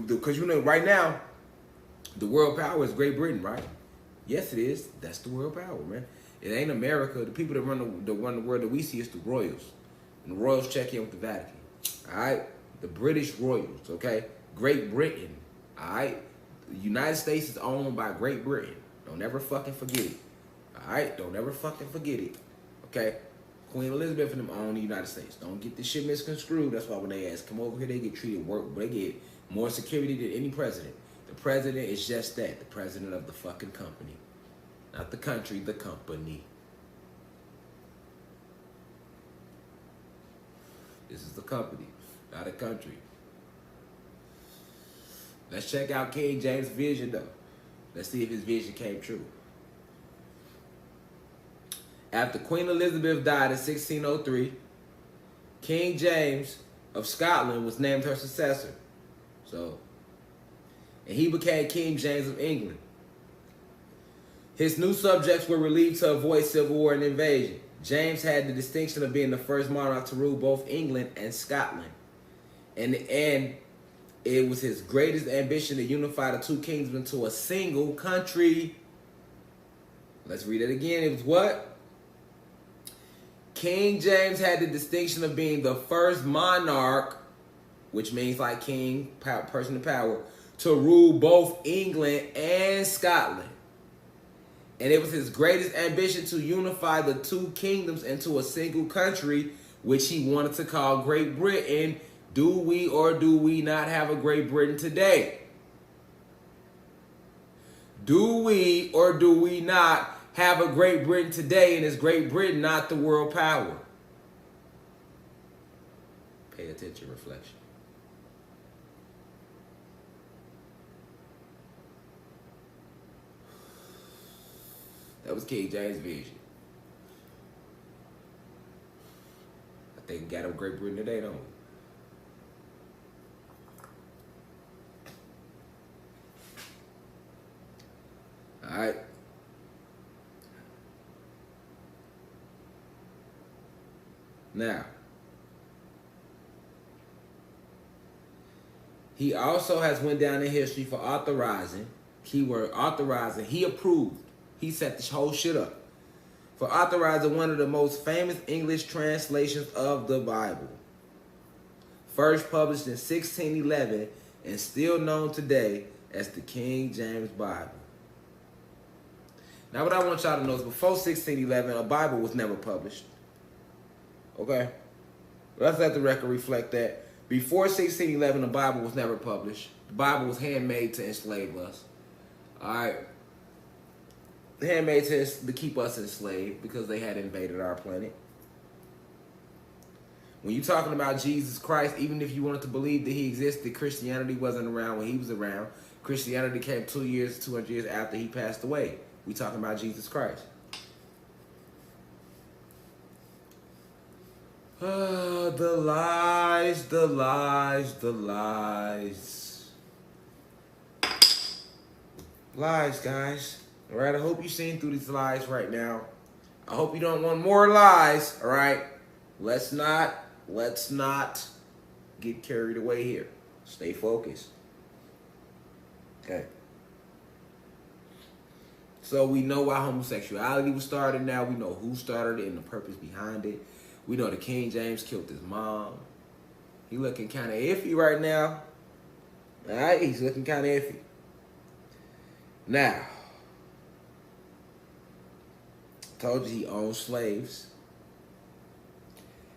Because you know, right now, the world power is Great Britain, right? Yes, it is. That's the world power, man. It ain't America. The people that run the world that we see is the royals. And the royals check in with the Vatican. All right? The British royals, okay? Great Britain, all right? The United States is owned by Great Britain. Don't ever fucking forget it. All right? Don't ever fucking forget it. Okay? Queen Elizabeth and them own the United States. Don't get this shit misconstrued. That's why when they ask, come over here, they get treated they get more security than any president. The president is just that. The president of the fucking company. Not the country, the company. This is the company, not a country. Let's check out King James' vision, though. Let's see if his vision came true. After Queen Elizabeth died in 1603, King James of Scotland was named her successor. And he became King James of England. His new subjects were relieved to avoid civil war and invasion. James had the distinction of being the first monarch to rule both England and Scotland. And it was his greatest ambition to unify the two kingdoms into a single country. Let's read it again. It was what? King James had the distinction of being the first monarch, which means like king, person of power, to rule both England and Scotland. And it was his greatest ambition to unify the two kingdoms into a single country, which he wanted to call Great Britain. Do we or do we not have a Great Britain today? Do we or do we not have a Great Britain today, and is Great Britain not the world power? Pay attention, reflection. That was King James' vision. I think we got a Great Britain today, don't we? All right. Now, he also has went down in history for authorizing, keyword authorizing, he approved. He set this whole shit up for authorizing one of the most famous English translations of the Bible. First published in 1611 and still known today as the King James Bible. Now what I want y'all to know is before 1611, a Bible was never published. Okay? Let's let the record reflect that. Before 1611, the Bible was never published. The Bible was handmade to enslave us. All right? Handmade to keep us enslaved because they had invaded our planet. When you're talking about Jesus Christ, even if you wanted to believe that he existed, Christianity wasn't around when he was around. Christianity came 200 years after he passed away. We talking about Jesus Christ. The lies, the lies, the lies. Lies, guys. All right, I hope you're seeing through these lies right now. I hope you don't want more lies, all right? Let's not get carried away here. Stay focused. Okay. So we know why homosexuality was started now. We know who started it and the purpose behind it. We know that King James killed his mom. He looking kind of iffy right now. All right, he's looking kind of iffy. Now, told you he owned slaves.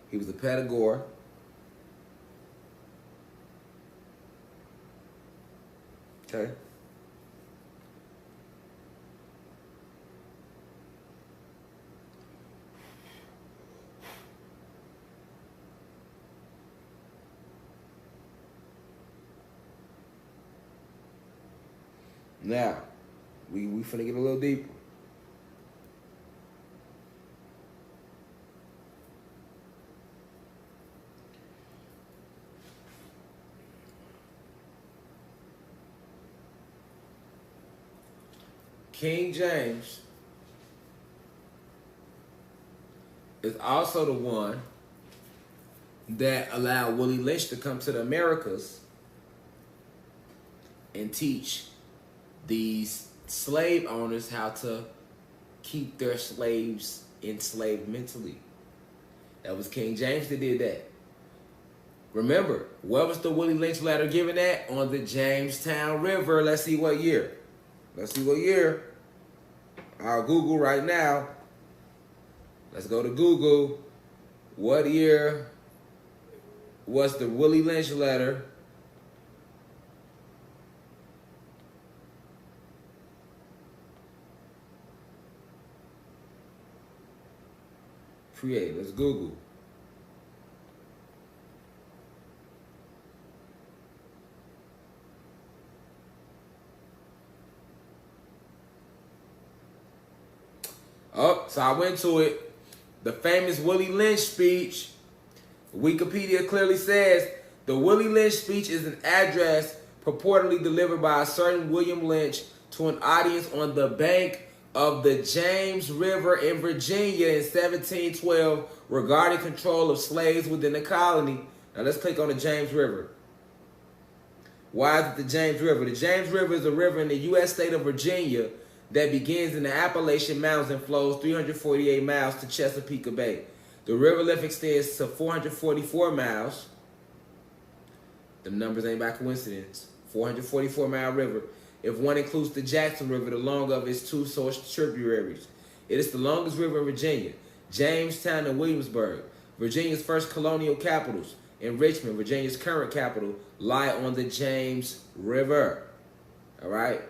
He was a pedagore. Okay. Now, We finna get a little deeper. King James is also the one that allowed Willie Lynch to come to the Americas and teach these slave owners how to keep their slaves enslaved mentally. That was King James that did that. Remember, where was the Willie Lynch letter given at? On the Jamestown River. Let's see what year. Let's see what year. I'll Google right now. Let's go to Google. What year was the Willie Lynch letter created? Let's Google. Oh, so I went to it. The famous Willie Lynch speech. Wikipedia clearly says the Willie Lynch speech is an address purportedly delivered by a certain William Lynch to an audience on the bank of the James River in Virginia in 1712 regarding control of slaves within the colony. Now let's click on the James River. Why is it the James River? The James River is a river in the U.S. state of Virginia that begins in the Appalachian Mountains and flows 348 miles to Chesapeake Bay. The river length extends to 444 miles. The numbers ain't by coincidence. 444-mile river. If one includes the Jackson River, the longer of its two source tributaries. It is the longest river in Virginia. Jamestown and Williamsburg, Virginia's first colonial capitals, and Richmond, Virginia's current capital, lie on the James River. All right?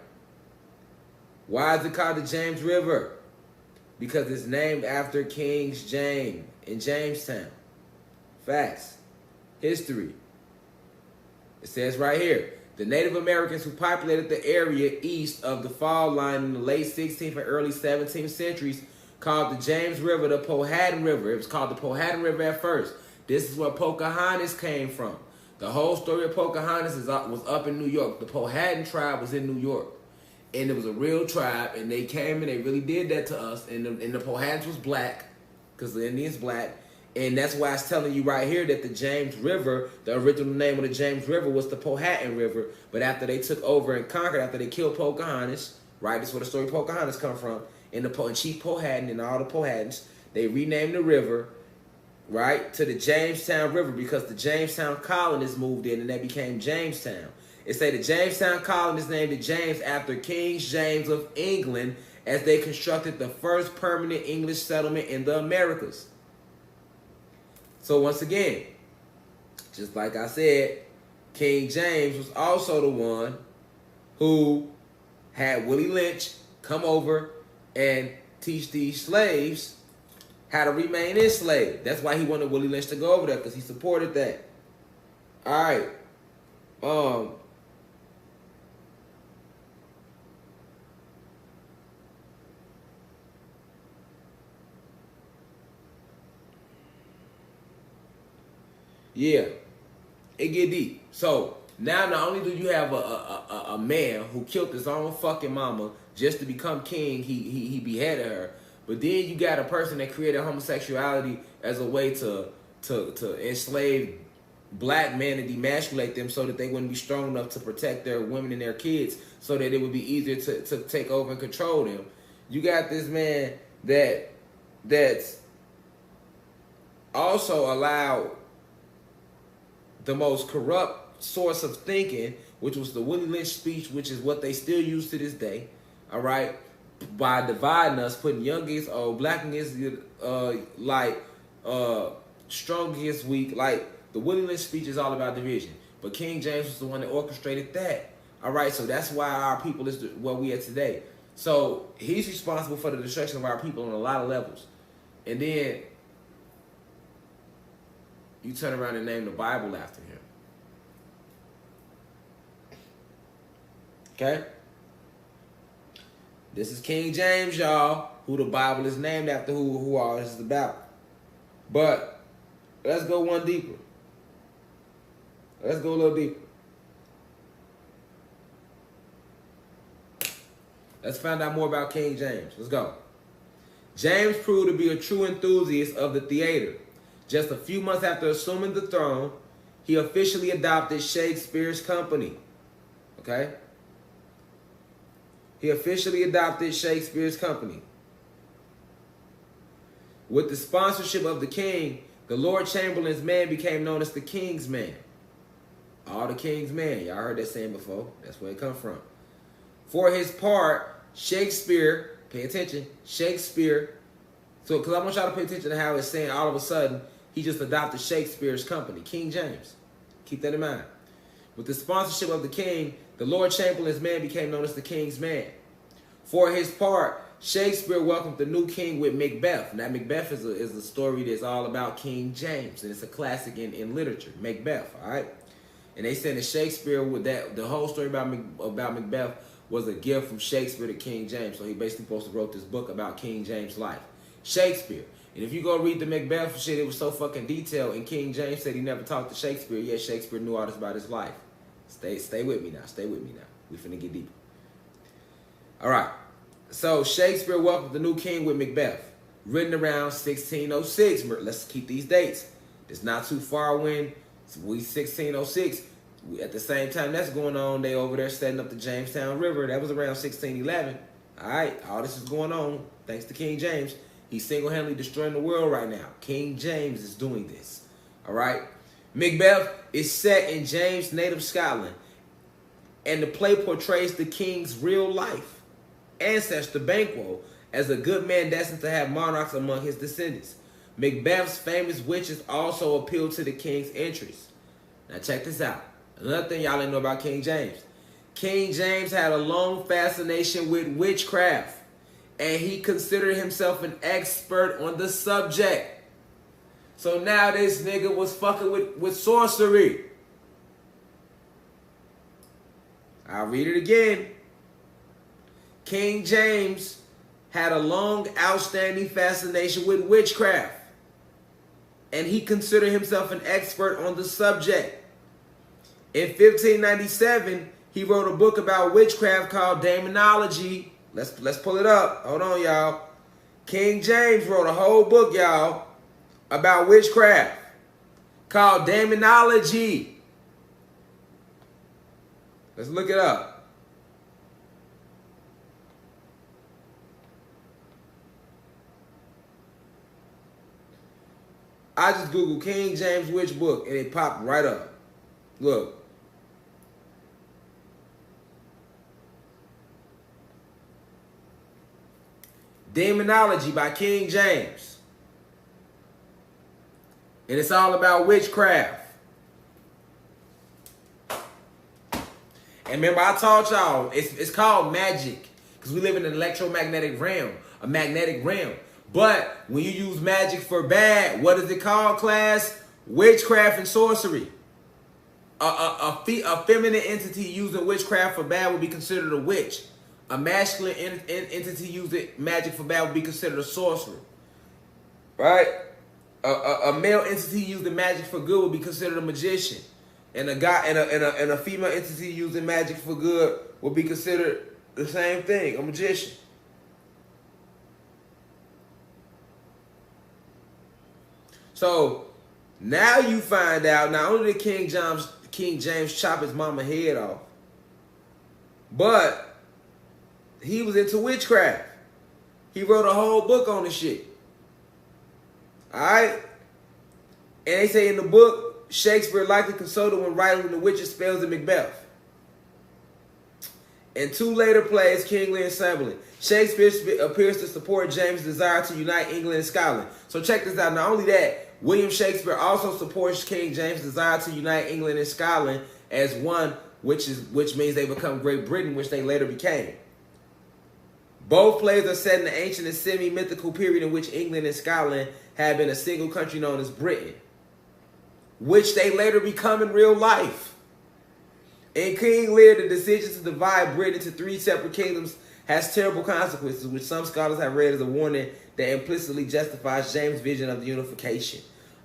Why is it called the James River? Because it's named after King James in Jamestown. Facts. History. It says right here, the Native Americans who populated the area east of the Fall Line in the late 16th and early 17th centuries called the James River the Powhatan River. It was called the Powhatan River at first. This is where Pocahontas came from. The whole story of Pocahontas was up in New York. The Powhatan tribe was in New York. And it was a real tribe, and they came and they really did that to us. And the Powhatans was black, because the Indians black. And that's why it's telling you right here that the James River, the original name of the James River was the Powhatan River. But after they took over and conquered, after they killed Pocahontas, right? That's where the story of Pocahontas come from. And Chief Powhatan and all the Powhatans, they renamed the river, right, to the Jamestown River because the Jamestown colonists moved in and that became Jamestown. It say the Jamestown colonists named it James after King James of England as they constructed the first permanent English settlement in the Americas. So once again, just like I said, King James was also the one who had Willie Lynch come over and teach these slaves how to remain enslaved. That's why he wanted Willie Lynch to go over there, because he supported that. All right. Yeah, it get deep. So now not only do you have a man who killed his own fucking mama just to become king, he beheaded her, but then you got a person that created homosexuality as a way to enslave black men and demasculate them so that they wouldn't be strong enough to protect their women and their kids, so that it would be easier to take over and control them. You got this man that's also allowed the most corrupt source of thinking, which was the Willie Lynch speech, which is what they still use to this day, all right, by dividing us, putting young against old, black against strong against weak. Like, the Willie Lynch speech is all about division, but King James was the one that orchestrated that, all right? So that's why our people is where we are today. So he's responsible for the destruction of our people on a lot of levels. And then you turn around and name the Bible after him. Okay? This is King James, y'all, who the Bible is named after, who all this is about. But let's go one deeper. Let's go a little deeper. Let's find out more about King James. Let's go. James proved to be a true enthusiast of the theater. Just a few months after assuming the throne, he officially adopted Shakespeare's company. Okay? He officially adopted Shakespeare's company. With the sponsorship of the king, the Lord Chamberlain's man became known as the King's Man. All the King's Man. Y'all heard that saying before. That's where it come from. For his part, Shakespeare, pay attention, Shakespeare. So, because I want y'all to pay attention to how it's saying all of a sudden, he just adopted Shakespeare's company, King James. Keep that in mind. With the sponsorship of the king, the Lord Chamberlain's man became known as the King's Man. For his part, Shakespeare welcomed the new king with Macbeth. Now, Macbeth is a story that's all about King James, and it's a classic in literature, Macbeth, all right? And they said that Shakespeare, with that, the whole story about Macbeth was a gift from Shakespeare to King James. So he basically supposed to wrote this book about King James' life. Shakespeare. And if you go read the Macbeth shit, it was so fucking detailed. And King James said he never talked to Shakespeare. Yet Shakespeare knew all this about his life. Stay with me now. Stay with me now. We finna get deeper. All right. So Shakespeare welcomed the new king with Macbeth, written around 1606. Let's keep these dates. It's not too far when we 1606. At the same time that's going on, they over there setting up the Jamestown River. That was around 1611. All right. All this is going on thanks to King James. He's single-handedly destroying the world right now. King James is doing this. All right. Macbeth is set in James' native Scotland, and the play portrays the king's real life ancestor Banquo as a good man destined to have monarchs among his descendants. Macbeth's famous witches also appeal to the king's interests. Now check this out. Another thing y'all didn't know about King James. King James had a long fascination with witchcraft, and he considered himself an expert on the subject. So now this nigga was fucking with sorcery. I'll read it again. King James had a long, outstanding fascination with witchcraft, and he considered himself an expert on the subject. In 1597, he wrote a book about witchcraft called Demonology. Let's pull it up. Hold on, y'all. King James wrote a whole book, y'all, about witchcraft called Demonology. Let's look it up. I just Googled King James witch book and it popped right up. Look. Demonology by King James. And it's all about witchcraft. And remember, I told y'all, it's called magic. Because we live in an electromagnetic realm, a magnetic realm. But when you use magic for bad, what is it called, class? Witchcraft and sorcery. A feminine entity using witchcraft for bad would be considered a witch. A masculine entity using magic for bad would be considered a sorcerer. Right? A male entity using magic for good would be considered a magician. And a guy and a female entity using magic for good would be considered the same thing, a magician. So now you find out not only did King James chop his mama head off, but he was into witchcraft. He wrote a whole book on this shit. Alright? And they say in the book, Shakespeare likely consulted when writing the witches' spells in Macbeth. In two later plays, King Lear and Chamberlain, Shakespeare appears to support James' desire to unite England and Scotland. So check this out. Not only that, William Shakespeare also supports King James' desire to unite England and Scotland as one, which means they become Great Britain, which they later became. Both plays are set in the ancient and semi-mythical period in which England and Scotland had been a single country known as Britain, which they later become in real life. In King Lear, the decision to divide Britain into three separate kingdoms has terrible consequences, which some scholars have read as a warning that implicitly justifies James' vision of the unification.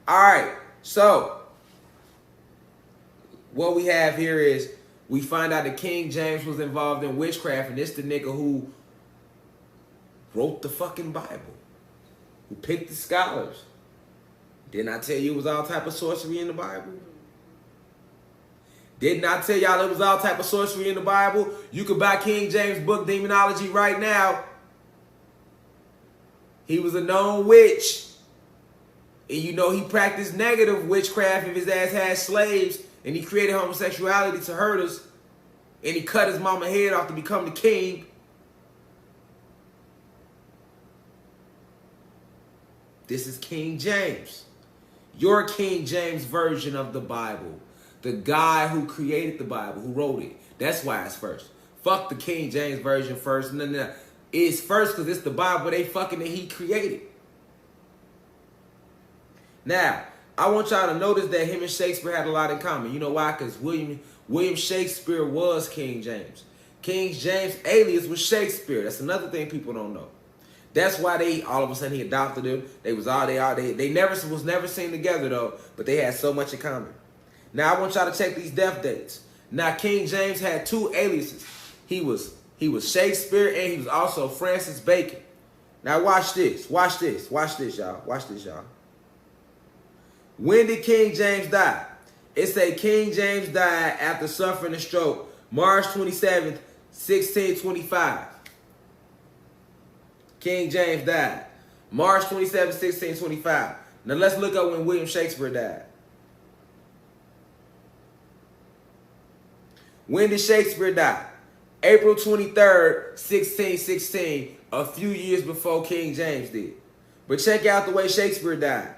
All right, so what we have here is we find out that King James was involved in witchcraft, and it's the nigga who wrote the fucking Bible, who picked the scholars. Didn't I tell you it was all type of sorcery in the Bible? Didn't I tell y'all it was all type of sorcery in the Bible? You could buy King James' book, Demonology, right now. He was a known witch. And you know he practiced negative witchcraft if his ass had slaves. And he created homosexuality to hurt us. And he cut his mama head off to become the king. This is King James. Your King James version of the Bible. The guy who created the Bible, who wrote it. That's why it's first. Fuck the King James version first. No. It's first because it's the Bible they fucking that he created. Now, I want y'all to notice that him and Shakespeare had a lot in common. You know why? Because William Shakespeare was King James. King James' alias was Shakespeare. That's another thing people don't know. That's why they all of a sudden he adopted him. They never was never seen together though, but they had so much in common. Now I want y'all to check these death dates. Now King James had two aliases. He was Shakespeare and he was also Francis Bacon. Now watch this. Watch this, y'all. Watch this, y'all. When did King James die? It say King James died after suffering a stroke, March 27th, 1625. King James died, March 27th, 1625. Now let's look up when William Shakespeare died. When did Shakespeare die? April 23rd, 1616, a few years before King James did. But check out the way Shakespeare died.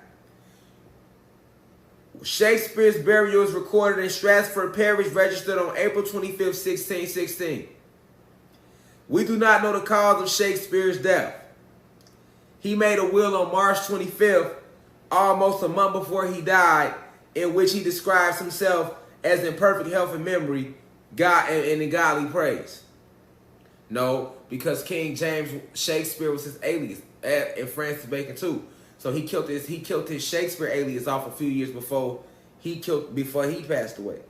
Shakespeare's burial is recorded in Stratford Parish, registered on April 25th, 1616. We do not know the cause of Shakespeare's death. He made a will on March 25th, almost a month before he died, in which he describes himself as in perfect health and memory, God and in godly praise. No, because King James Shakespeare was his alias, and Francis Bacon too. So he killed his Shakespeare alias off a few years before he passed away.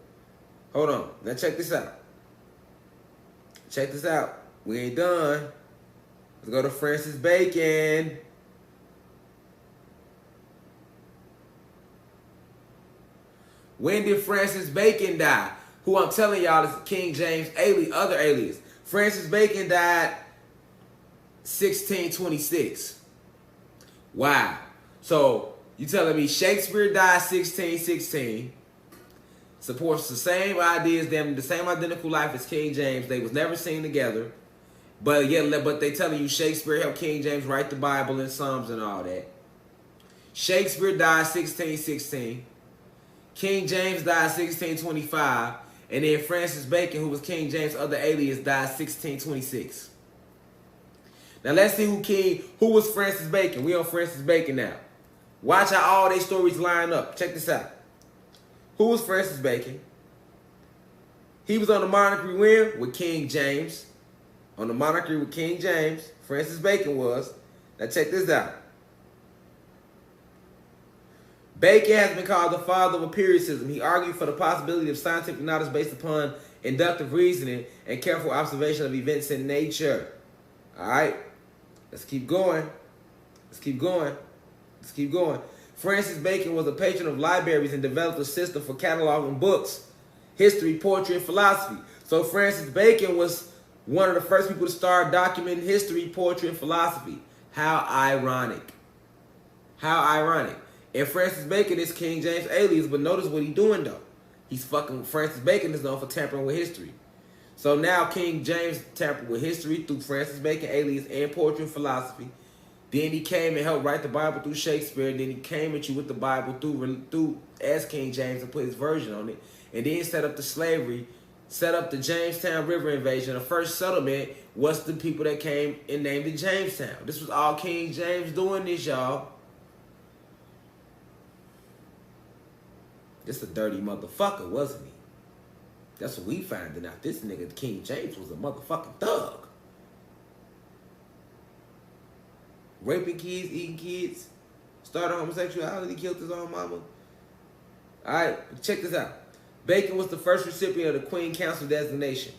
Hold on, now check this out. Check this out. We ain't done. Let's go to Francis Bacon. When did Francis Bacon die? Who I'm telling y'all is King James' other alias. Francis Bacon died 1626. Wow. So you telling me Shakespeare died 1616, supports the same ideas, the same identical life as King James. They was never seen together. But they telling you Shakespeare helped King James write the Bible and Psalms and all that. Shakespeare died 1616. King James died 1625. And then Francis Bacon, who was King James' other alias, died 1626. Now let's see who was Francis Bacon. We on Francis Bacon now. Watch how all their stories line up. Check this out. Who was Francis Bacon? He was on the monarchy with King James. On the monarchy with King James, Francis Bacon was. Now check this out. Bacon has been called the father of empiricism. He argued for the possibility of scientific knowledge based upon inductive reasoning and careful observation of events in nature. All right, let's keep going. Let's keep going. Let's keep going. Francis Bacon was a patron of libraries and developed a system for cataloging books, history, poetry, and philosophy. So Francis Bacon was one of the first people to start documenting history, poetry, and philosophy. How ironic. How ironic. And Francis Bacon is King James' alias, but notice what he's doing though. Francis Bacon is known for tampering with history. So now King James tampered with history through Francis Bacon alias and poetry and philosophy. Then he came and helped write the Bible through Shakespeare. Then he came at you with the Bible through as King James and put his version on it. And then set up the slavery, set up the Jamestown River invasion. The first settlement was the people that came and named it Jamestown. This was all King James doing this, y'all. This a dirty motherfucker, wasn't he? That's what we finding out. This nigga, King James, was a motherfucking thug. raping kids, eating kids, started homosexuality, killed his own mama. All right, check this out. Bacon was the first recipient of the Queen Council designation.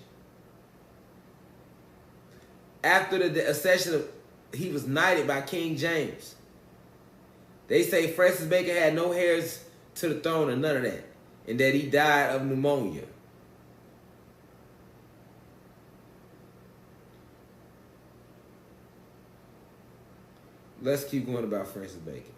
After the accession he was knighted by King James. They say Francis Bacon had no heirs to the throne or none of that, and that he died of pneumonia. Let's keep going about Francis Bacon.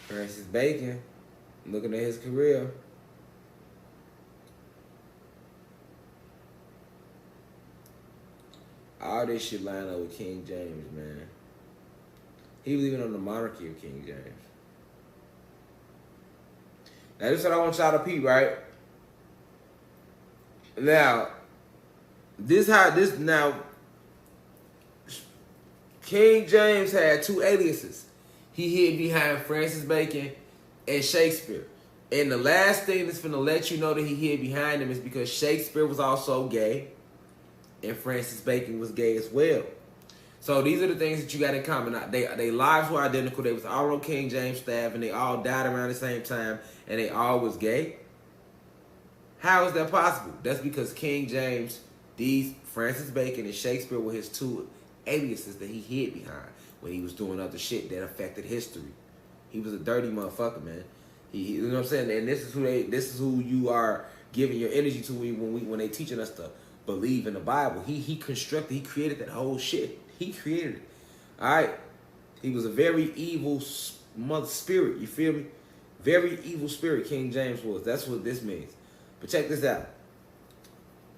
Francis Bacon, looking at his career. All this shit line up with King James, man. He was even on the monarchy of King James. Now, this is what I want y'all to peep, right? Now, King James had two aliases. He hid behind Francis Bacon and Shakespeare. And the last thing that's finna let you know that he hid behind him is because Shakespeare was also gay and Francis Bacon was gay as well. So these are the things that you got in common. They lives were identical. They was all on King James staff and they all died around the same time and they all was gay. How is that possible? That's because King James, Francis Bacon and Shakespeare were his two aliases that he hid behind when he was doing other shit that affected history. He was a dirty motherfucker, man. You know what I'm saying? And this is who you are giving your energy to when they teaching us to believe in the Bible. He created that whole shit. He created it. All right. He was a very evil mother spirit. You feel me? Very evil spirit. King James was. That's what this means. But check this out.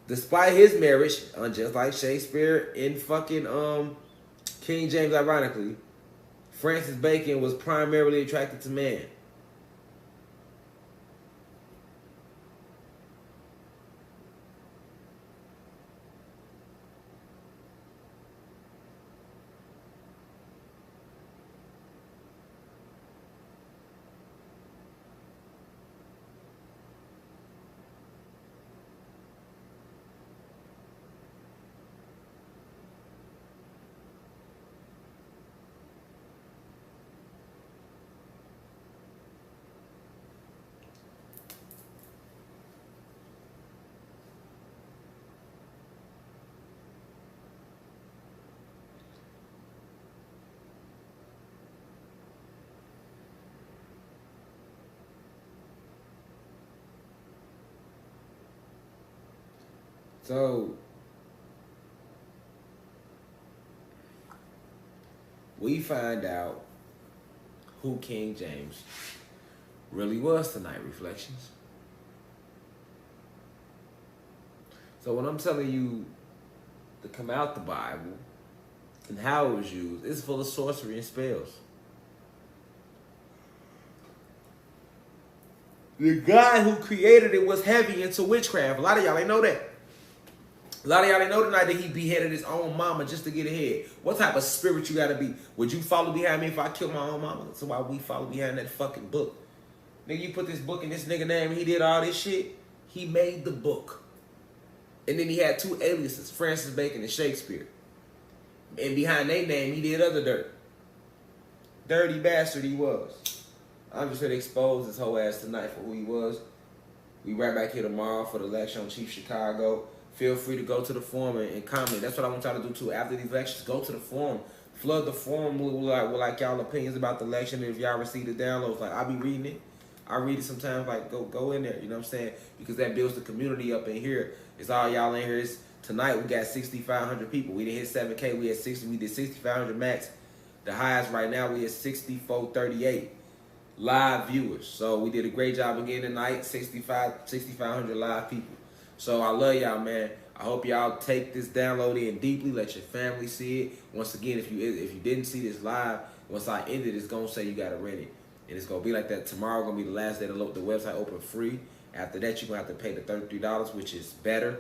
Despite his marriage, just like Shakespeare and fucking King James, ironically, Francis Bacon was primarily attracted to men. So we find out who King James really was tonight, Reflections. So when I'm telling you to come out the Bible and how it was used, it's full of sorcery and spells. The guy who created it was heavy into witchcraft. A lot of y'all ain't know that. A lot of y'all ain't know tonight that he beheaded his own mama just to get ahead. What type of spirit you gotta be? Would you follow behind me if I killed my own mama? So why we follow behind that fucking book? Nigga, you put this book in this nigga name, he did all this shit. He made the book. And then he had two aliases, Francis Bacon and Shakespeare. And behind their name, he did other dirt. Dirty bastard he was. I'm just here to expose his whole ass tonight for who he was. We right back here tomorrow for the lecture on Chief Chicago. Feel free to go to the forum and comment. That's what I want y'all to do too. After these lectures, go to the forum. Flood the forum with y'all opinions about the lecture. And if y'all receive the downloads, like I'll be reading it. I read it sometimes, like go in there, you know what I'm saying? Because that builds the community up in here. It's all y'all in here. Tonight we got 6,500 people. We didn't hit 7K, we had 60, we did 6,500 max. The highest right now, we at 6438 live viewers. So we did a great job again tonight. 6,500 live people. So I love y'all, man. I hope y'all take this download in deeply. Let your family see it. Once again, if you didn't see this live, once I end it, it's gonna say you gotta rent it, and it's gonna be like that. Tomorrow gonna be the last day to load the website open free. After that, you're gonna have to pay the $33, which is better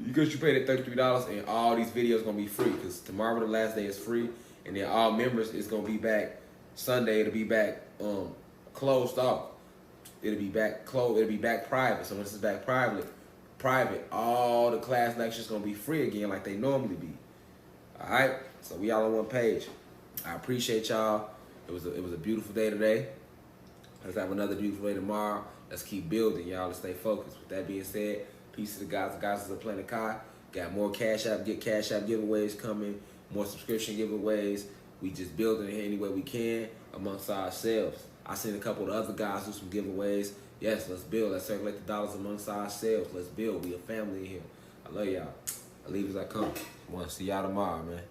because you paid the $33, and all these videos gonna be free. Because tomorrow the last day is free, and then all members is gonna be back Sunday. It'll be back closed off. It'll be back closed. It'll be back private. So once it's back private, all the class lectures gonna be free again like they normally be. All right. So we all on one page. I appreciate y'all. It was a beautiful day today. Let's have another beautiful day tomorrow. Let's keep building, y'all. Let's stay focused. With that being said, peace to the guys. The guys is a Planet Kai. Got more Cash App giveaways coming. More subscription giveaways. We just building it any way we can amongst ourselves. I seen a couple of the other guys do some giveaways. Yes, let's build. Let's circulate the dollars amongst ourselves. Let's build. We a family in here. I love y'all. I leave as I come. I want to see y'all tomorrow, man.